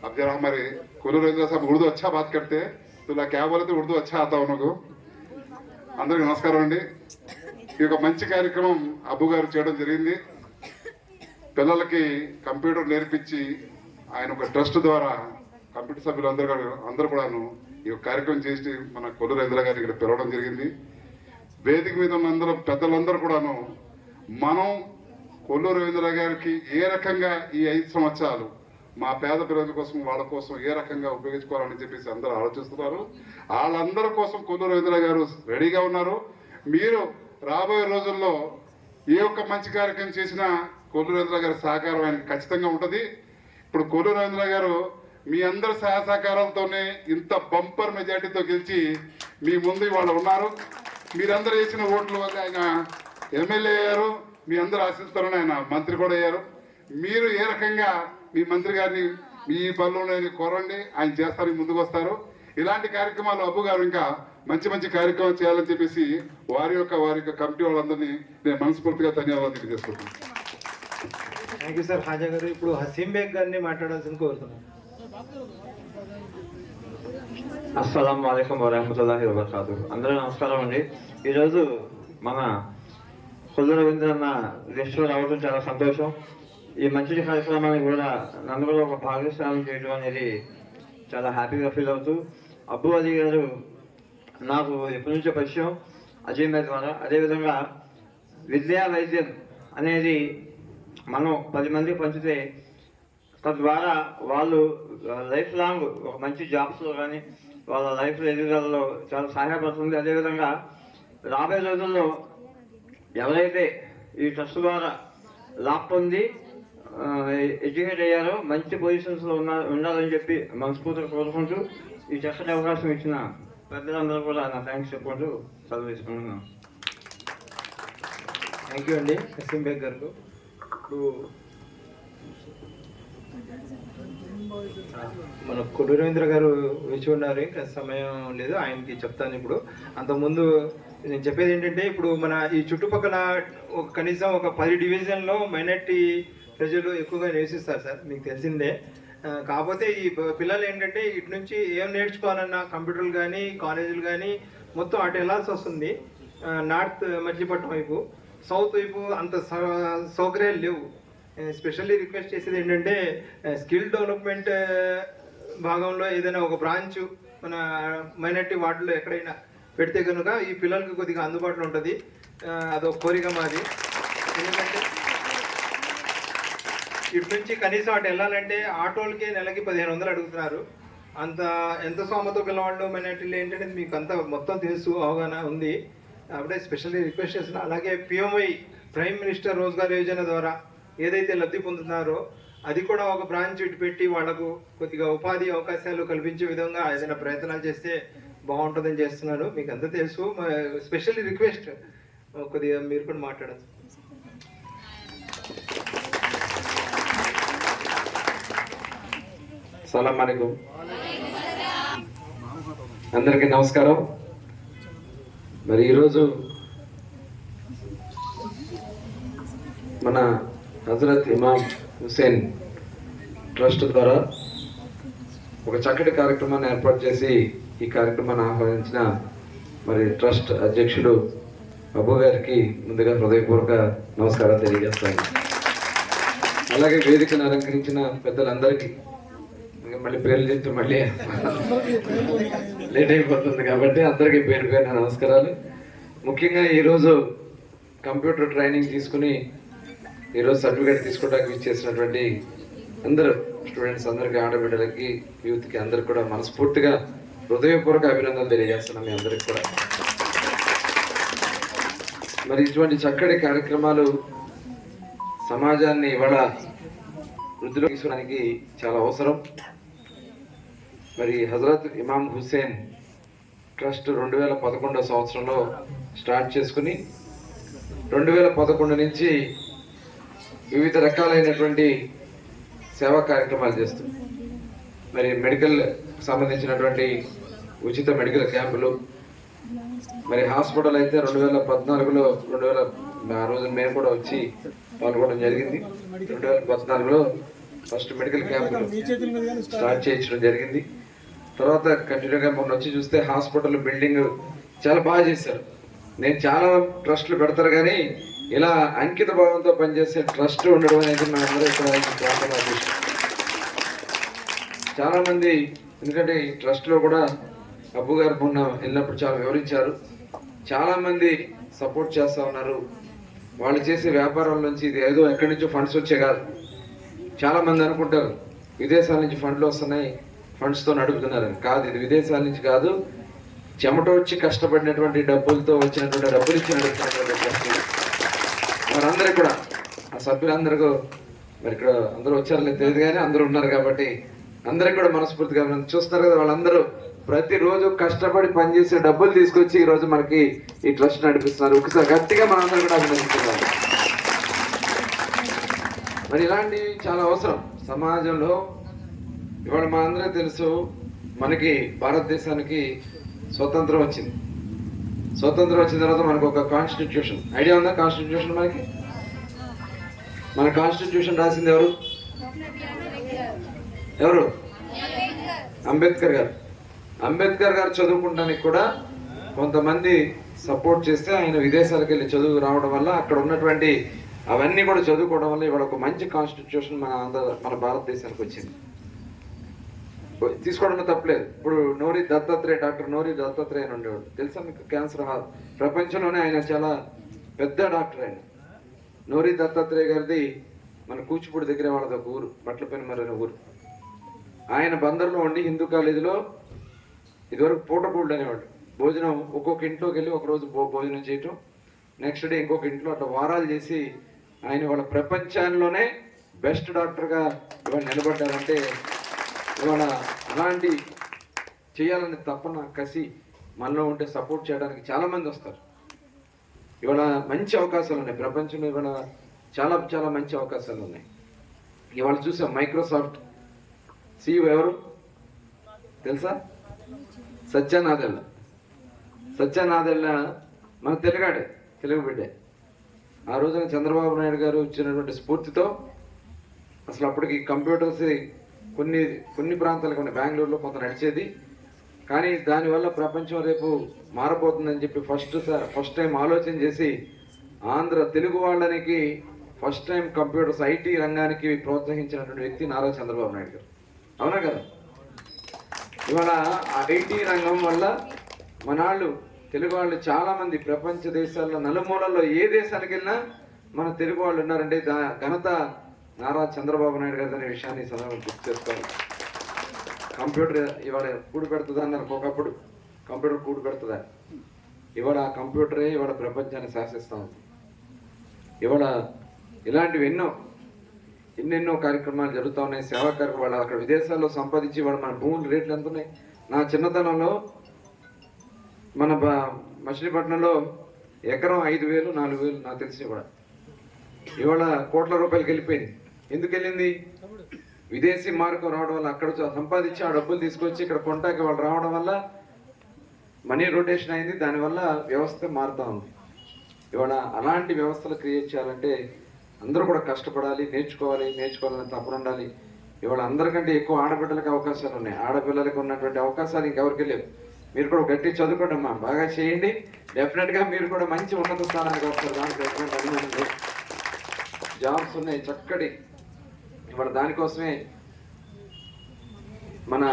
अब जरा हमारे कोल्लू रविंद्र साहब उर्दू अच्छा बात करते हैं, तुला क्या बोले थे उर्दू अच्छा आता उनको అందరికీ నమస్కారం అండి. ఈ యొక్క మంచి కార్యక్రమం అబ్బు గారు చేయడం జరిగింది. పిల్లలకి కంప్యూటర్ నేర్పించి ఆయన ఒక ట్రస్ట్ ద్వారా కంప్యూటర్ సభ్యులందరూ కూడాను ఈ కార్యక్రమం చేసి మన కొల్లు రవీంద్ర గారిని ఇక్కడ పిలవడం జరిగింది. వేదిక మీద ఉన్న అందరూ పెద్దలందరూ కూడాను మనం కొల్లు రవీంద్ర గారికి ఏ రకంగా ఈ 5 సంవత్సరాలు మా పేద ప్రజల కోసం వాళ్ళ కోసం ఏ రకంగా ఉపయోగించుకోవాలని చెప్పేసి అందరూ ఆలోచిస్తున్నారు. వాళ్ళందరి కోసం కొల్లు రవీంద్ర గారు రెడీగా ఉన్నారు. మీరు రాబోయే రోజుల్లో ఏ ఒక్క మంచి కార్యక్రమం చేసినా కొల్లు రవీంద్ర గారి సహకారం ఆయనకి ఖచ్చితంగా ఉంటుంది. ఇప్పుడు కొల్లు రవీంద్ర గారు మీ అందరి సహకారాలతోనే ఇంత బంపర్ మెజార్టీతో గెలిచి మీ ముందు వాళ్ళు ఉన్నారు. మీరందరూ వేసిన ఓట్ల వల్ల ఆయన ఎమ్మెల్యే అయ్యారు. మీ అందరూ ఆశిస్తారని ఆయన మంత్రి కూడా అయ్యారు. మీరు ఏ రకంగా మీ మంత్రి గారిని మీ పనులను కోరండి, ఆయన చేస్తారు, ముందుకు వస్తారు. ఇలాంటి కార్యక్రమాలు అబ్బు గారు ఇంకా మంచి మంచి కార్యక్రమాలు చేయాలని చెప్పేసి వారి యొక్క కమిటీ వాళ్ళందరినీ నేను మనస్ఫూర్తిగా ధన్యవాదాలు తెలియజేసుకుంటున్నాను. Thank you sir. హాజా గారు ఇప్పుడు హసీం బేగ్ గారిని మాట్లాడాల్సింది కోరుతున్నాను. అస్సలం వాలేకుం వరహమతుల్లాహి వబరకాతుహు. అందరూ నమస్కారం అండి. ఈరోజు మన కొల్లు రవీంద్ర అన్న లిస్టులో రావడం చాలా సంతోషం. ఈ మంచి కార్యక్రమాన్ని కూడా నన్ను కూడా ఒక భాగస్వామ్యం చేయడం అనేది చాలా హ్యాపీగా ఫీల్ అవుతూ, అబ్బు అలీ గారు నాకు ఎప్పటి నుంచో పరిచయం అజయ్ ద్వారా. అదేవిధంగా విద్యా వైద్యం అనేది మనం 10 మందికి పంచితే తద్వారా వాళ్ళు లైఫ్ లాంగ్ ఒక మంచి జాబ్స్లో కానీ వాళ్ళ లైఫ్ ఎదుగుదలలో చాలా సహాయపడుతుంది. అదేవిధంగా రాబోయే రోజుల్లో ఎవరైతే ఈ ట్రస్ట్ ద్వారా లాభ పొంది ఎడ్యుకేట్ అయ్యారో మంచి పొజిషన్స్లో ఉండాలని చెప్పి మనస్ఫూర్తిగా కోరుకుంటూ ఈ చక్కటి అవకాశం ఇచ్చిన పెద్దలందరూ కూడా నా థ్యాంక్స్ చెప్పుకుంటూ సెలవు తీసుకుంటున్నాను. థ్యాంక్ యూ అండి హసీం బేగ్ గారు. ఇప్పుడు మన కొల్లు రవీంద్ర గారు వేచి ఉన్నారు, ఇంకా సమయం లేదు, ఆయనకి చెప్తాను. ఇప్పుడు అంతకుముందు నేను చెప్పేది ఏంటంటే, ఇప్పుడు మన ఈ చుట్టుపక్కల కనీసం ఒక 10 డివిజన్లో మైనారిటీ ప్రజలు ఎక్కువగా నివసిస్తారు సార్, మీకు తెలిసిందే. కాకపోతే ఈ పిల్లలు ఏంటంటే ఇటు నుంచి ఏం నేర్చుకోవాలన్నా కంప్యూటర్లు కానీ కాలేజీలు కానీ మొత్తం అటు వెళ్ళాల్సి వస్తుంది. నార్త్ మచిలీపట్నం వైపు, సౌత్ వైపు అంత సౌకర్యాలు లేవు. స్పెషల్లీ రిక్వెస్ట్ చేసేది ఏంటంటే స్కిల్ డెవలప్మెంట్ భాగంలో ఏదైనా ఒక బ్రాంచ్ మన మైనారిటీ వార్డులో ఎక్కడైనా పెడితే కనుక ఈ పిల్లలకి కొద్దిగా అందుబాటులో ఉంటుంది. అదొక కోరిక మాది. ఎందుకంటే ఇటు నుంచి కనీసం అటు వెళ్ళాలంటే ఆటోలకే నెలకి 1500 అడుగుతున్నారు. అంత ఎంత సోమతో పిల్లవాళ్ళు మైనారిటీలు ఏంటంటే మీకు అంతా మొత్తం తెలుసు, అవగాహన ఉంది. అప్పుడే స్పెషల్లీ రిక్వెస్ట్ చేస్తున్నా. అలాగే PMI prime minister Rozgar Yojana ద్వారా ఏదైతే లబ్ధి పొందుతున్నారో అది కూడా ఒక బ్రాంచ్ ఇటు పెట్టి వాళ్లకు కొద్దిగా ఉపాధి అవకాశాలు కల్పించే విధంగా ఏదైనా ప్రయత్నాలు చేస్తే బాగుంటుందని చేస్తున్నాను. మీకు అంతా తెలుసు. స్పెషల్లీ రిక్వెస్ట్ కొద్దిగా మీరు కూడా మాట్లాడాలి. సలాం అలైకుం. అందరికీ నమస్కారం. మరి ఈరోజు మన హజరత్ ఇమాం హుసేన్ ట్రస్ట్ ద్వారా ఒక చక్కటి కార్యక్రమాన్ని ఏర్పాటు చేసి ఈ కార్యక్రమాన్ని ఆహ్వానించిన మరి ట్రస్ట్ అధ్యక్షుడు అబ్బు గారికి ముందుగా హృదయపూర్వక నమస్కారాలు తెలియజేస్తాను. అలాగే వేదికను అలంకరించిన పెద్దలందరికీ, మళ్ళీ పేర్లు చెప్తే మళ్ళీ లేట్ అయిపోతుంది కాబట్టి అందరికీ పేరు పేరున నమస్కారాలు. ముఖ్యంగా ఈరోజు కంప్యూటర్ ట్రైనింగ్ తీసుకుని ఈరోజు సర్టిఫికేట్ తీసుకోవడానికి ఇచ్చేసినటువంటి అందరూ స్టూడెంట్స్ అందరికీ, ఆడబిడ్డలకి, యూత్కి అందరికి కూడా మనస్ఫూర్తిగా హృదయపూర్వక అభినందనలు తెలియజేస్తున్నాం మీ అందరికి కూడా. మరి ఇటువంటి చక్కటి కార్యక్రమాలు సమాజాన్ని ఇవాళ వృద్ధిలో తీసుకోవడానికి చాలా అవసరం. మరి హజరత్ ఇమాం హుసేన్ ట్రస్ట్ 2011 సంవత్సరంలో స్టార్ట్ చేసుకుని 2011 నుంచి వివిధ రకాలైనటువంటి సేవా కార్యక్రమాలు చేస్తుంది. మరి మెడికల్ సంబంధించినటువంటి ఉచిత మెడికల్ క్యాంపులు, మరి హాస్పిటల్ అయితే 2014లో ఆ రోజు మేము కూడా వచ్చి పాల్గొనడం జరిగింది. 2014లో ఫస్ట్ మెడికల్ క్యాంపులు స్టార్ట్ చేయించడం జరిగింది. తర్వాత కంటిన్యూగా మొన్న వచ్చి చూస్తే హాస్పిటల్ బిల్డింగ్ చాలా బాగా చేశారు. నేను చాలా ట్రస్టులు పెడతారు కానీ ఇలా అంకిత భావంతో పనిచేసే ట్రస్ట్ ఉండడం అనేది మనందరూ ఇక్కడ చాలామంది, ఎందుకంటే ఈ ట్రస్ట్లో కూడా అబ్బు గారు మొన్న వెళ్ళినప్పుడు చాలా వివరించారు. చాలామంది సపోర్ట్ చేస్తూ ఉన్నారు. వాళ్ళు చేసే వ్యాపారాల నుంచి ఇది ఏదో ఎక్కడి నుంచో ఫండ్స్ వచ్చే కాదు. చాలామంది అనుకుంటారు విదేశాల నుంచి ఫండ్లు వస్తున్నాయి, ఫండ్స్తో నడుపుతున్నారని. కాదు, ఇది విదేశాల నుంచి కాదు, చెమట వచ్చి కష్టపడినటువంటి డబ్బులతో వచ్చినటువంటి డబ్బులు ఇచ్చి నడుపుతున్నటువంటి ట్రస్ట్. వారందరికీ కూడా ఆ సభ్యులందరికీ మరి ఇక్కడ అందరూ వచ్చారో తెలియదు కానీ అందరూ ఉన్నారు కాబట్టి అందరికి కూడా మనస్ఫూర్తిగా చూస్తున్నారు కదా. వాళ్ళందరూ ప్రతిరోజు కష్టపడి పనిచేసే డబ్బులు తీసుకొచ్చి ఈరోజు మనకి ఈ ట్రస్ట్ నడిపిస్తున్నారు. ఒకసారి గట్టిగా మనందరూ కూడా అభినందిస్తున్నారు. మరి ఇలాంటివి చాలా అవసరం సమాజంలో. ఇవాళ మా అందరూ తెలుసు, మనకి భారతదేశానికి స్వతంత్రం వచ్చింది. స్వతంత్రం వచ్చిన తర్వాత మనకు ఒక కాన్స్టిట్యూషన్ ఐడియా ఉందా? కాన్స్టిట్యూషన్ మన కాన్స్టిట్యూషన్ రాసింది ఎవరు? అంబేద్కర్ గారు. అంబేద్కర్ గారు చదువుకుంటానికి కూడా కొంతమంది సపోర్ట్ చేస్తే ఆయన విదేశాలకు వెళ్ళి చదువు రావడం వల్ల అక్కడ ఉన్నటువంటి అవన్నీ కూడా చదువుకోవడం వల్ల ఇవాళ ఒక మంచి కాన్స్టిట్యూషన్ మన భారతదేశానికి వచ్చింది. తీసుకోవడంలో తప్పలేదు. ఇప్పుడు డాక్టర్ నోరి దత్తాత్రేయ అని ఉండేవాడు, తెలుసా మీకు? క్యాన్సర్ ప్రపంచంలోనే ఆయన చాలా పెద్ద డాక్టర్. ఆయన నోరి దత్తాత్రేయ గారిది మన కూచిపూడి దగ్గర వాళ్ళది ఒక ఊరు, బట్లపల్లి మరొక ఊరు. ఆయన బందర్లో ఉండి హిందూ కాలేజీలో ఇదివరకు పూటకూళ్ళు అనేవాడు. భోజనం ఒక్కొక్క ఇంట్లోకి వెళ్ళి ఒకరోజు భోజనం చేయటం, నెక్స్ట్ డే ఇంకొక ఇంట్లో అట్లా వారాలు చేసి ఆయన వాళ్ళ ప్రపంచంలోనే బెస్ట్ డాక్టర్గా ఇవాళ నిలబడ్డారంటే ఇవాళ అలాంటి చేయాలని తపన కసి మనలో ఉంటే సపోర్ట్ చేయడానికి చాలామంది వస్తారు. ఇవాళ మంచి అవకాశాలు ఉన్నాయి ప్రపంచంలో. ఇవాళ చాలా చాలా మంచి అవకాశాలు ఉన్నాయి. ఇవాళ చూసాం మైక్రోసాఫ్ట్ CEO ఎవరు తెలుసా? సత్య నాదెళ్ళ మన తెలుగాడే, తెలుగు బిడ్డే. ఆ రోజున చంద్రబాబు నాయుడు గారు ఇచ్చినటువంటి స్ఫూర్తితో అసలు అప్పటికి కంప్యూటర్స్ కొన్ని ప్రాంతాలకు ఉన్నాయి, బెంగళూరులో కొంత నడిచేది. కానీ దానివల్ల ప్రపంచం రేపు మారబోతుందని చెప్పి ఫస్ట్ టైం ఆలోచన చేసి తెలుగు వాళ్ళకి ఫస్ట్ టైం కంప్యూటర్స్ IT రంగానికి ప్రోత్సహించినటువంటి వ్యక్తి నారా చంద్రబాబు నాయుడు గారు. అవునా కదా? ఇవాళ IT రంగం వల్ల మనాళ్ళు తెలుగు వాళ్ళు చాలామంది ప్రపంచ దేశాల్లో నలుమూలల్లో ఏ దేశానికి వెళ్ళినా మన తెలుగు వాళ్ళు ఉన్నారంటే ఘనత నారా చంద్రబాబు నాయుడు గారు అనే విషయాన్ని సందర్భంగా గుర్తు చేసుకోవాలి. కంప్యూటర్ ఇవాళ కూడు పెడుతుందా అన్నారు ఒకప్పుడు, కంప్యూటర్ కూడు పెడుతుందా? ఇవాళ ఆ కంప్యూటరే ఇవాళ ప్రపంచాన్ని శాసిస్తూ ఉంది. ఇవాళ ఇలాంటివి ఎన్నెన్నో కార్యక్రమాలు జరుగుతూ ఉన్నాయి, సేవా కార్యక్రమాలు. వాళ్ళు అక్కడ విదేశాల్లో సంపాదించి వాళ్ళు మన భూముల రేట్లు ఎంత ఉన్నాయి. నా చిన్నతనంలో మన మచిలీపట్నంలో ఎకరం 5,000 4,000 నాకు తెలిసి కూడా ఇవాళ కోట్ల రూపాయలకి వెళ్ళిపోయింది. ఎందుకు వెళ్ళింది? విదేశీ మార్గం రావడం వల్ల అక్కడ సంపాదించి ఆ డబ్బులు తీసుకొచ్చి ఇక్కడ కొంటాకి వాళ్ళు రావడం వల్ల మనీ రొటేషన్ అయింది. దానివల్ల వ్యవస్థ మారుతూ ఉంది. ఇవాళ అలాంటి వ్యవస్థలు క్రియేట్ చేయాలంటే అందరూ కూడా కష్టపడాలి, నేర్చుకోవాలని తప్పన ఉండాలి. ఇవాళ అందరికంటే ఎక్కువ ఆడబిడ్డలకు అవకాశాలు ఉన్నాయి. ఆడపిల్లలకు ఉన్నటువంటి అవకాశాలు ఇంకెవరికి లేవు. మీరు కూడా గట్టి చదువుకోండి అమ్మా, బాగా చేయండి. డెఫినెట్గా మీరు కూడా మంచి ఉన్నత స్థానానికి వస్తారు. దానికి ఎటువంటి అనుమానం లేదు. జాబ్స్ ఉన్నాయి చక్కటి. ఇవాళ దానికోసమే మన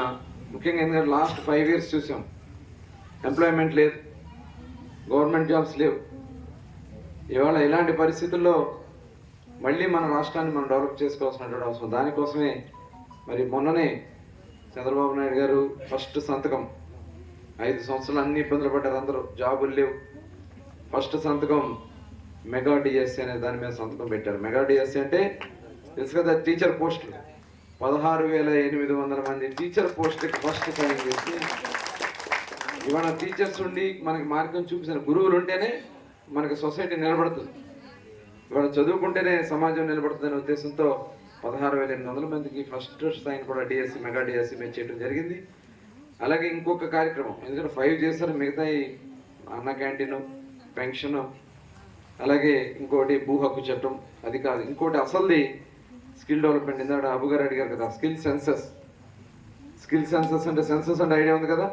ముఖ్యంగా ఎందుకంటే లాస్ట్ 5 years చూసాం, ఎంప్లాయ్మెంట్ లేదు, గవర్నమెంట్ జాబ్స్ లేవు. ఇవాళ ఇలాంటి పరిస్థితుల్లో మళ్ళీ మన రాష్ట్రాన్ని మనం డెవలప్ చేసుకోవాల్సినటువంటి అవసరం. దానికోసమే మరి మొన్ననే చంద్రబాబు నాయుడు గారు ఫస్ట్ సంతకం, 5 సంవత్సరాలు అన్ని ఇబ్బందులు పడ్డారు అందరూ, జాబులు లేవు. ఫస్ట్ సంతకం మెగా డిఎస్సి అనే దాని మీద సంతకం పెట్టారు. మెగా డిఎస్సి అంటే తెలుసు కదా, టీచర్ పోస్టులు 16,800 మంది టీచర్ పోస్టులకి ఫస్ట్ సైన్ చేసి ఇవాళ టీచర్స్ ఉండి మనకి మార్గం చూపించిన గురువులు ఉంటేనే మనకి సొసైటీ నిలబడుతుంది. ఇవాళ చదువుకుంటేనే సమాజం నిలబడుతుందనే ఉద్దేశంతో 16,800 మందికి ఫస్ట్ సైన్ కూడా డిఎస్సి మెగా డిఎస్సి మీద చేయడం జరిగింది. అలాగే ఇంకొక కార్యక్రమం, ఎందుకంటే 5 చేశారు, మిగతా అన్న క్యాంటీన్, పెన్షన్, అలాగే ఇంకోటి భూ హక్కు చట్టం, అది కాదు ఇంకోటి అసలుది స్కిల్ డెవలప్మెంట్. ఇందాక అబ్బు గారు అడిగారు కదా, స్కిల్ స్కిల్ సెన్సస్ అంటే సెన్సస్ అంటే ఐడియా ఉంది కదా,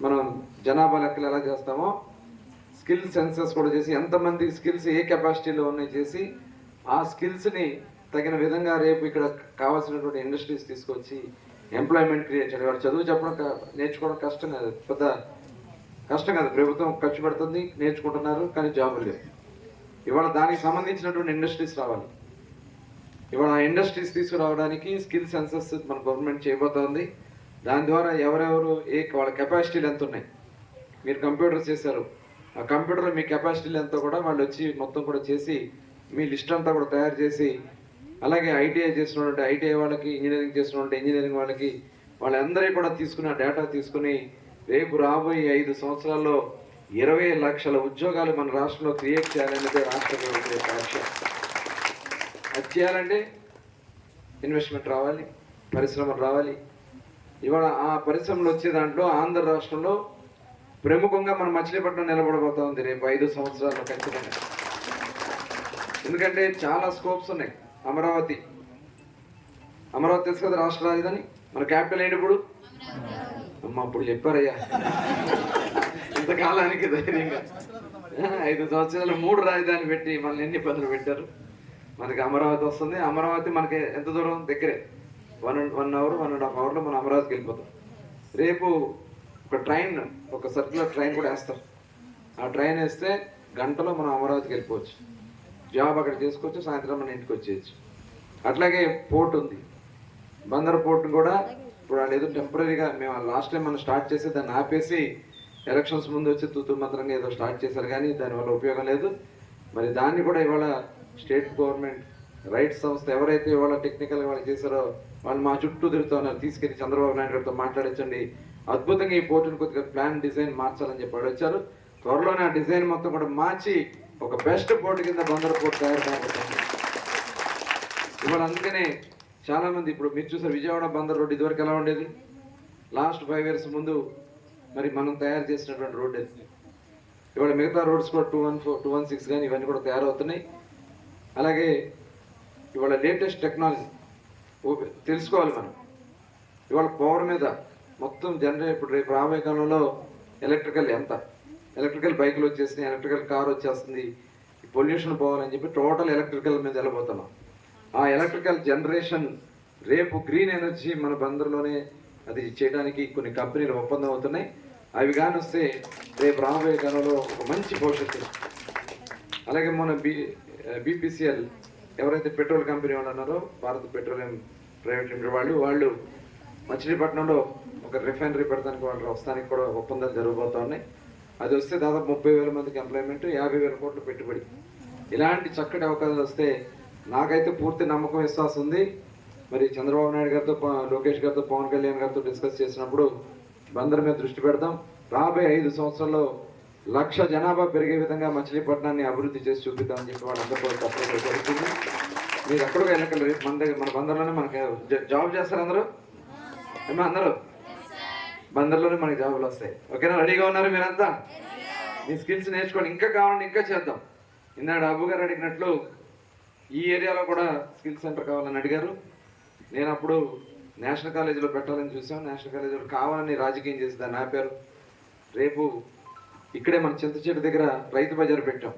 మనం జనాభా లెక్కలు ఎలా చేస్తామో స్కిల్ సెన్సస్ కూడా చేసి ఎంతమంది స్కిల్స్ ఏ కెపాసిటీలో ఉన్నాయి చేసి ఆ స్కిల్స్ని తగిన విధంగా రేపు ఇక్కడ కావాల్సినటువంటి ఇండస్ట్రీస్ తీసుకొచ్చి ఎంప్లాయ్మెంట్ క్రియేట్ చేయాలి. వాడు చదువు చెప్పడం నేర్చుకోవడం కష్టం కాదు, పెద్ద కష్టం కాదు. ప్రభుత్వం ఖర్చు పెడుతుంది, నేర్చుకుంటున్నారు, కానీ జాబులు లేవు. ఇవాళ దానికి సంబంధించినటువంటి ఇండస్ట్రీస్ రావాలి. ఇవాళ ఆ ఇండస్ట్రీస్ తీసుకురావడానికి స్కిల్ సెన్సస్ మన గవర్నమెంట్ చేయబోతోంది. దాని ద్వారా ఎవరెవరు వాళ్ళ కెపాసిటీలు ఎంత ఉన్నాయి, మీరు కంప్యూటర్స్ చేశారు, ఆ కంప్యూటర్లో మీ కెపాసిటీలు ఎంతో కూడా వాళ్ళు వచ్చి మొత్తం కూడా చేసి మీ లిస్ట్ అంతా కూడా తయారు చేసి, అలాగే ఐటీఐ చేసినటువంటి ఐటీఐ వాళ్ళకి, ఇంజనీరింగ్ చేసినటువంటి ఇంజనీరింగ్ వాళ్ళకి, వాళ్ళందరికీ కూడా తీసుకున్న డేటా తీసుకుని రేపు రాబోయే 5 సంవత్సరాల్లో 20 లక్షల ఉద్యోగాలు మన రాష్ట్రంలో క్రియేట్ చేయాలనేది రాష్ట్ర ప్రభుత్వం యొక్క లక్ష్యం. అది చేయాలంటే ఇన్వెస్ట్మెంట్ రావాలి, పరిశ్రమలు రావాలి. ఇవాళ ఆ పరిశ్రమలు వచ్చే దాంట్లో ఆంధ్ర రాష్ట్రంలో ప్రముఖంగా మన మచిలీపట్నం నిలబడబోతా ఉంది రేపు 5 సంవత్సరాల్లో ఖచ్చితంగా. ఎందుకంటే చాలా స్కోప్స్ ఉన్నాయి. అమరావతి తెలుసు కదా రాష్ట్ర రాజధాని, మన క్యాపిటల్ ఏంటి ఇప్పుడు? అమ్మ అప్పుడు చెప్పారయ్యా, ఇంతకాలానికి ధైర్యంగా 5 సంవత్సరాలు 3 రాజధాని పెట్టి మనల్ని ఎన్ని ఇబ్బందులు పెట్టారు. మనకి అమరావతి వస్తుంది. అమరావతి మనకి ఎంత దూరం? దగ్గరే, 1 అవర్ 1.5 అవర్లో మనం అమరావతికి వెళ్ళిపోతాం. రేపు ఒక ట్రైన్, ఒక సర్క్యులర్ ట్రైన్ కూడా వేస్తారు. ఆ ట్రైన్ వేస్తే గంటలో మనం అమరావతికి వెళ్ళిపోవచ్చు, జాబ్ అక్కడ చేసుకోవచ్చు, సాయంత్రం మన ఇంటికి వచ్చేయచ్చు. అట్లాగే పోర్ట్ ఉంది, బందర్ పోర్ట్ కూడా ఇప్పుడు వాళ్ళు ఏదో టెంపరీగా, మేము లాస్ట్ టైం మనం స్టార్ట్ చేసి దాన్ని ఆపేసి ఎలక్షన్స్ ముందు వచ్చి తూతూ మంత్రంగా ఏదో స్టార్ట్ చేశారు, కానీ దానివల్ల ఉపయోగం లేదు. మరి దాన్ని కూడా ఇవాళ స్టేట్ గవర్నమెంట్ రైట్స్ సంస్థ ఎవరైతే ఇవాళ టెక్నికల్గా వాళ్ళు చేశారో వాళ్ళు మా చుట్టూ తిరుగుతూ ఉన్నారు, తీసుకెళ్ళి చంద్రబాబు నాయుడు గారితో మాట్లాడించండి, అద్భుతంగా ఈ పోర్టుని కొద్దిగా ప్లాన్ డిజైన్ మార్చాలని చెప్పి వాళ్ళు వచ్చారు. త్వరలోనే ఆ డిజైన్ మొత్తం కూడా మార్చి ఒక బెస్ట్ పోర్టు కింద బందర్ పోర్టు తయారు కాబోతుంది ఇవాళ. అందుకనే చాలామంది ఇప్పుడు మీరు చూసారు విజయవాడ బందర్ రోడ్డు ఇదివరకు ఎలా ఉండేది, లాస్ట్ 5 years ముందు మరి మనం తయారు చేసినటువంటి రోడ్డు అది. ఇవాళ మిగతా రోడ్స్ కూడా 214, 216 కానీ ఇవన్నీ కూడా తయారవుతున్నాయి. అలాగే ఇవాళ లేటెస్ట్ టెక్నాలజీ తెలుసుకోవాలి మనం. ఇవాళ పవర్ మీద మొత్తం ఇప్పుడు రేపు రాబోయే కాలంలో ఎలక్ట్రికల్ బైకులు వచ్చేసినాయి, ఎలక్ట్రికల్ కార్ వచ్చేస్తుంది, పొల్యూషన్ పోవాలని చెప్పి టోటల్ ఎలక్ట్రికల్ మీద వెళ్ళబోతున్నాం. ఆ ఎలక్ట్రికల్ జనరేషన్ రేపు గ్రీన్ ఎనర్జీ మన బందర్లోనే అది చేయడానికి కొన్ని కంపెనీలు ఒప్పందం అవుతున్నాయి. అవి కానీ వస్తే రేపు రాబోయే కాలంలో ఒక మంచి భవిష్యత్తు. అలాగే మన బీపీసీఎల్ ఎవరైతే పెట్రోల్ కంపెనీ వాళ్ళు ఉన్నారో, భారత్ పెట్రోలియం ప్రైవేట్ లిమిటెడ్ వాళ్ళు మచిలీపట్నంలో ఒక రిఫైనరీ పెడతానికి వాళ్ళు వస్తానికి కూడా ఒప్పందాలు జరగబోతూ ఉన్నాయి. అది వస్తే దాదాపు 30,000 మందికి ఎంప్లాయ్మెంట్, 50,000 కోట్ల పెట్టుబడి. ఇలాంటి చక్కటి అవకాశాలు వస్తే నాకైతే పూర్తి నమ్మకం, విశ్వాసం ఉంది. మరి చంద్రబాబు నాయుడు గారితో, లోకేష్ గారితో, పవన్ కళ్యాణ్ గారితో డిస్కస్ చేసినప్పుడు బందర్ మీద దృష్టి పెడదాం. రాబోయే 5 సంవత్సరాల్లో 1,00,000 జనాభా పెరిగే విధంగా మచిలీపట్నాన్ని అభివృద్ధి చేసి చూపిద్దామని చెప్పి వాళ్ళందరూ కూడా తప్పకుండా జరుగుతుంది. మీరు ఎక్కడికి వెళ్ళకండి, రేపు మన బందర్లోనే మనకి జాబ్ చేస్తారు అందరూ. ఏమో అందరూ బందర్లోనే మనకి జాబులు వస్తాయి. ఓకేనా? రెడీగా ఉన్నారు మీరంతా? మీ స్కిల్స్ నేర్చుకోండి, ఇంకా కావాలంటే ఇంకా చేద్దాం. ఇందాక అబ్బు గారు అడిగినట్లు ఈ ఏరియాలో కూడా స్కిల్ సెంటర్ కావాలని అడిగారు. నేను అప్పుడు నేషనల్ కాలేజీలో పెట్టాలని చూసాం, నేషనల్ కాలేజీలో కావాలని రాజకీయం చేసి దాన్ని ఆపారు. రేపు ఇక్కడే మన చింతచెట్టు దగ్గర రైతు బజార్ పెట్టాం.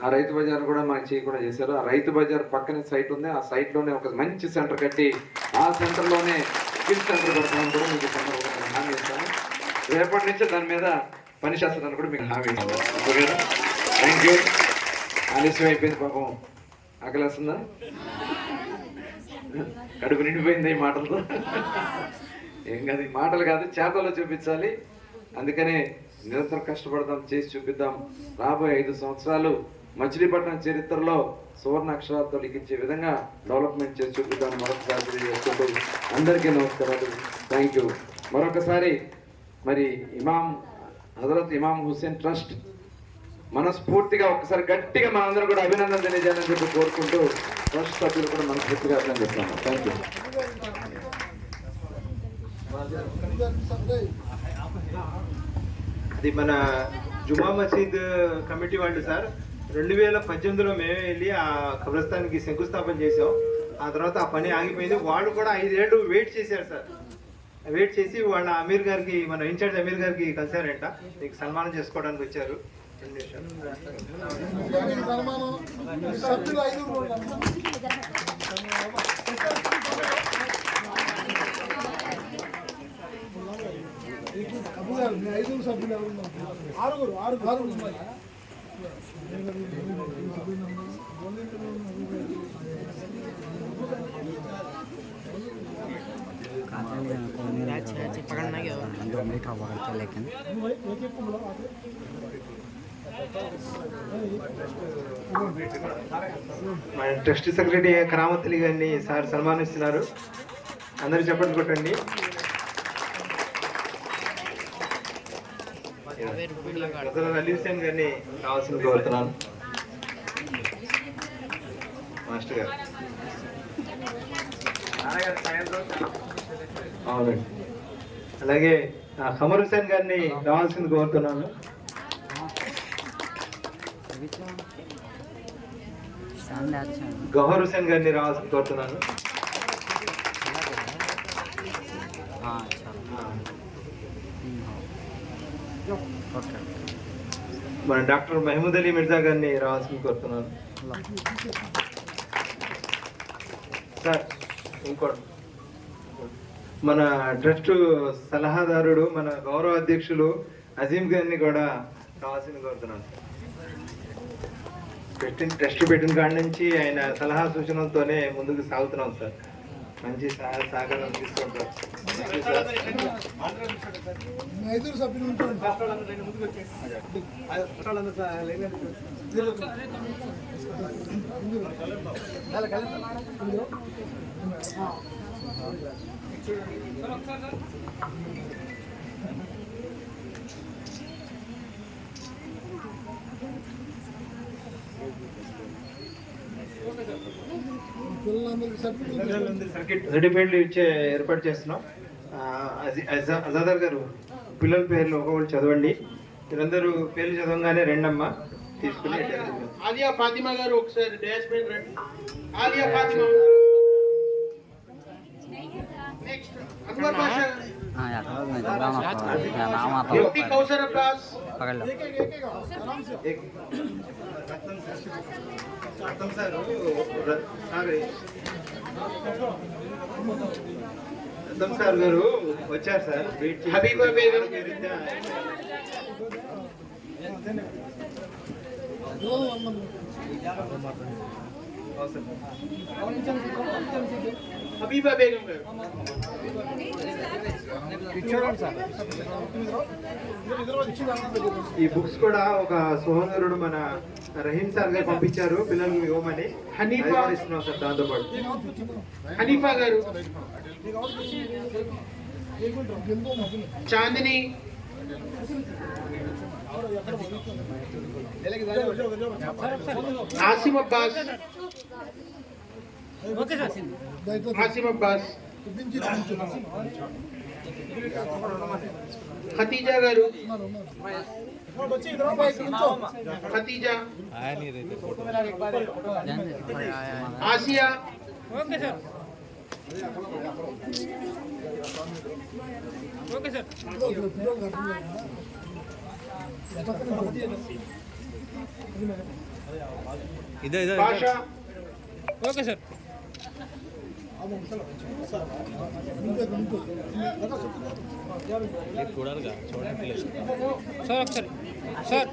ఆ రైతు బజార్ కూడా మనకి చేయకుండా చేశారు. ఆ రైతు బజార్ పక్కనే సైట్ ఉంది, ఆ సైట్లోనే ఒక మంచి సెంటర్ కట్టి ఆ సెంటర్లోనే స్కిల్ సెంటర్ పెడతామని కూడా మీకు సందర్భంగా హామీ ఇస్తాను. రేపటి నుంచి దాని మీద పని చేస్తానని కూడా మీకు హామీ ఇస్తాను. Thank you. ఆలస్యం అయిపోయింది, పాపం ఆకలేస్తుందా? కడుపు నిండిపోయింది ఈ మాటలతో. ఏం కాదు, ఈ మాటలు కాదు, చేతల్లో చూపించాలి. అందుకనే నిరంతరం కష్టపడదాం, చేసి చూపిద్దాం. రాబోయే 5 సంవత్సరాలు మచిలీపట్నం చరిత్రలో సువర్ణ అక్షరాలతో లిఖించే విధంగా డెవలప్మెంట్ చేసి చూపిద్దాం. మరొకసారి తెలియజేసుకుంటూ అందరికీ నమస్కారాలు. Thank you. మరొకసారి మరి హజరత్ ఇమాం హుస్సేన్ ట్రస్ట్ మనస్ఫూర్తిగా ఒకసారి గట్టిగా మనందరూ కూడా అభినందన తెలియజేయాలని చెప్పి కోరుకుంటూ ట్రస్ట్ సభ్యులు కూడా మనస్ఫూర్తిగా అర్థం చెప్తాను. Thank you. అది మన జుమా మసీద్ కమిటీ వాళ్ళు సార్ 2018లో మేమే వెళ్ళి ఆ ఖబరస్థాన్కి శంకుస్థాపన చేసాం. ఆ తర్వాత ఆ పని ఆగిపోయింది. వాళ్ళు కూడా 5 ఏళ్ళు వెయిట్ చేశారు సార్. వెయిట్ చేసి వాళ్ళ అమీర్ గారికి, మన ఇన్ఛార్జ్ అమీర్ గారికి కలిశారంట. మీకు సన్మానం చేసుకోవడానికి వచ్చారు. సభ్యులు 5 5 సభ్యులు ఎవరు? 6 ఉన్నాయి. మన ట్రస్ట్ సెక్రటరీ కరామత్ అలీ గారిని సార్ సన్మానిస్తున్నారు. అందరూ చెప్పండి కొట్టండి. అలీ హుసేన్ గారిని కావాల్సిన కోరుతున్నాను. మాస్టర్ గారు. అవునండి. అలాగే ఖమర్ హుసేన్ గారిని రావాల్సింది కోరుతున్నాను. గౌహర్ హుసేన్ గారిని రావాల్సింది కోరుతున్నాను. మన డాక్టర్ మహమూద్ అలీ మిర్జా గారిని రావాల్సింది కోరుతున్నాను. సార్ ఇంకోటి, మన ట్రస్ట్ సలహాదారుడు, మన గౌరవ అధ్యక్షులు అజీం గారిని కూడా రావాల్సింది కోరుతున్నాను. ట్రస్ట్ పెట్టిన కాడి నుంచి ఆయన సలహా సూచనలతోనే ముందుకు సాగుతున్నాం సార్. మంచి సహకారం తీసుకుంటారు. 5 సభ్యులు సర్టిఫికేట్ ఇచ్చే ఏర్పాటు చేస్తున్నాం. అజాదర్ గారు పిల్లల పేర్లు ఒకళ్ళు చదవండి. మీరందరూ పేర్లు చదవగానే రెండమ్మా తీసుకుని. ఆలియా ఫాతిమా గారు ఒకసారి డాష్ మీద రండి. ఆలియా ఫాతిమా. నెక్స్ట్ అక్బర్ బాషా. యుక్తి కౌసర్ అబ్బాస్. రతం సార్ గారు వచ్చారు సార్. హబీబా బేగం. హబీబా బేగం గారు. ఈ బుక్స్ కూడా ఒక సహోదరుడు మన రహీం సార్ గారు పంపించారు పిల్లలకు ఇవ్వమని. హనీఫా ఇస్తున్నాం సార్. దాంతో పాటు హనీఫా గారు, చాందిని, ఆసిమ్ అబ్బాస్, ఆసిమ్ అబ్బాస్, ఖతీజా గారు, Khatija, Asiya, Basha. Okay sir. Sir ఒకసారి సార్.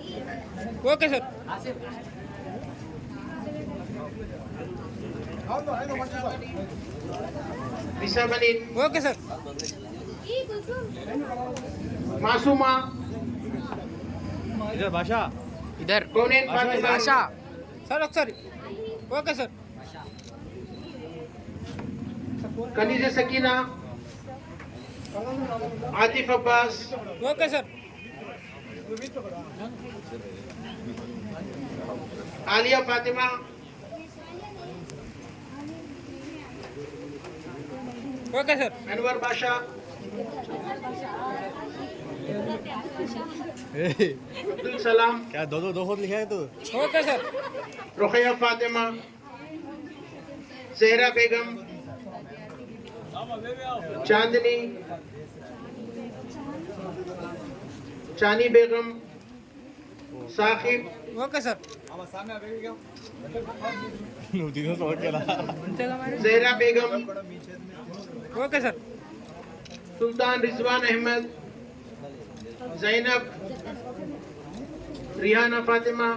Okay sir. నిసాబని. Okay sir. మాసూమా. ఇధర్ భాషా. ఇధర్ కౌనేన్ ఫాతిమా. భాషా సార్ ఒకసారి. Okay sir. Kaniza Sakina, Atif Abbas. Okay sir. Aliya Fatima. Okay sir. Anwar Basha. Abdul Salam. क्या दो खुद लिखा है तू? Okay sir. Ruqaiya Fatima. Zahra Begum, Chandni, Chani Begum, Saqib, okay sir, Zahra Begum, okay sir, Sultan Rizwan Ahmed, Zainab, Rihana Fatima,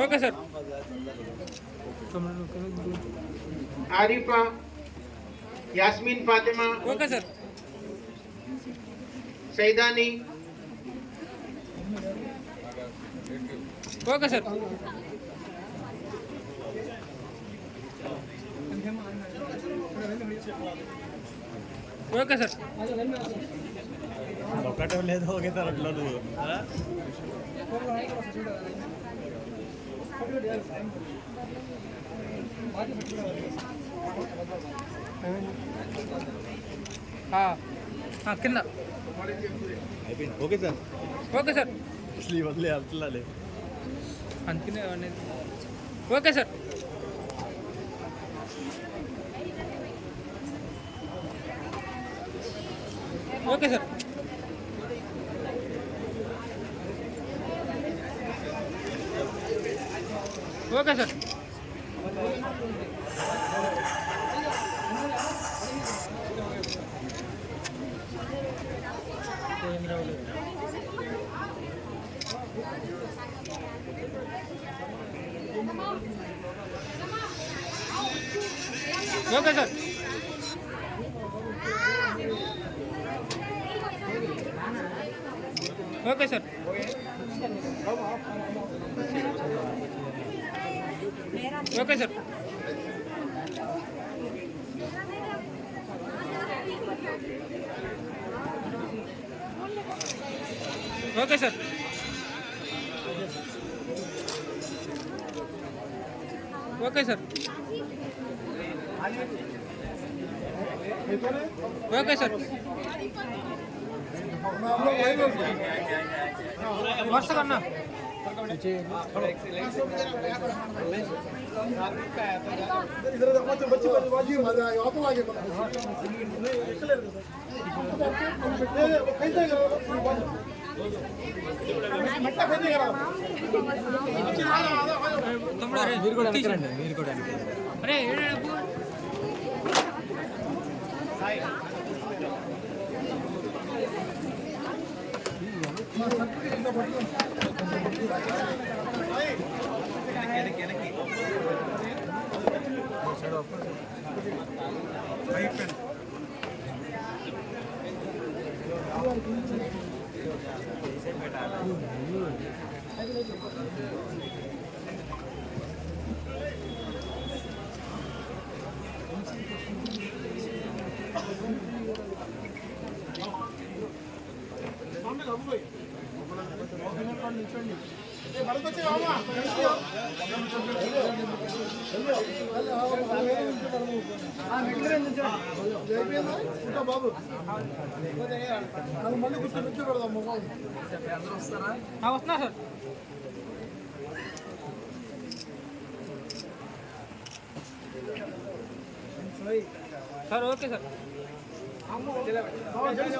okay sir, Arifa, Yasmeen Fatima, okay sir, Saidani, okay sir, okay sir, हाँ हाँ किंద ఓకే సార్ ఓకే సార్ వదిలే అట్లలే అందుకనే okay sir okay sir okay sir okay sir okay sir okay sir okay sir okay sir okay sir వరుసగా అన్న మీరు కూడా మీరు కూడా అరే బాబు మళ్ళీ కూర్చొని పెడదాం మొబైల్ వస్తున్నా sir sir okay sir okay sir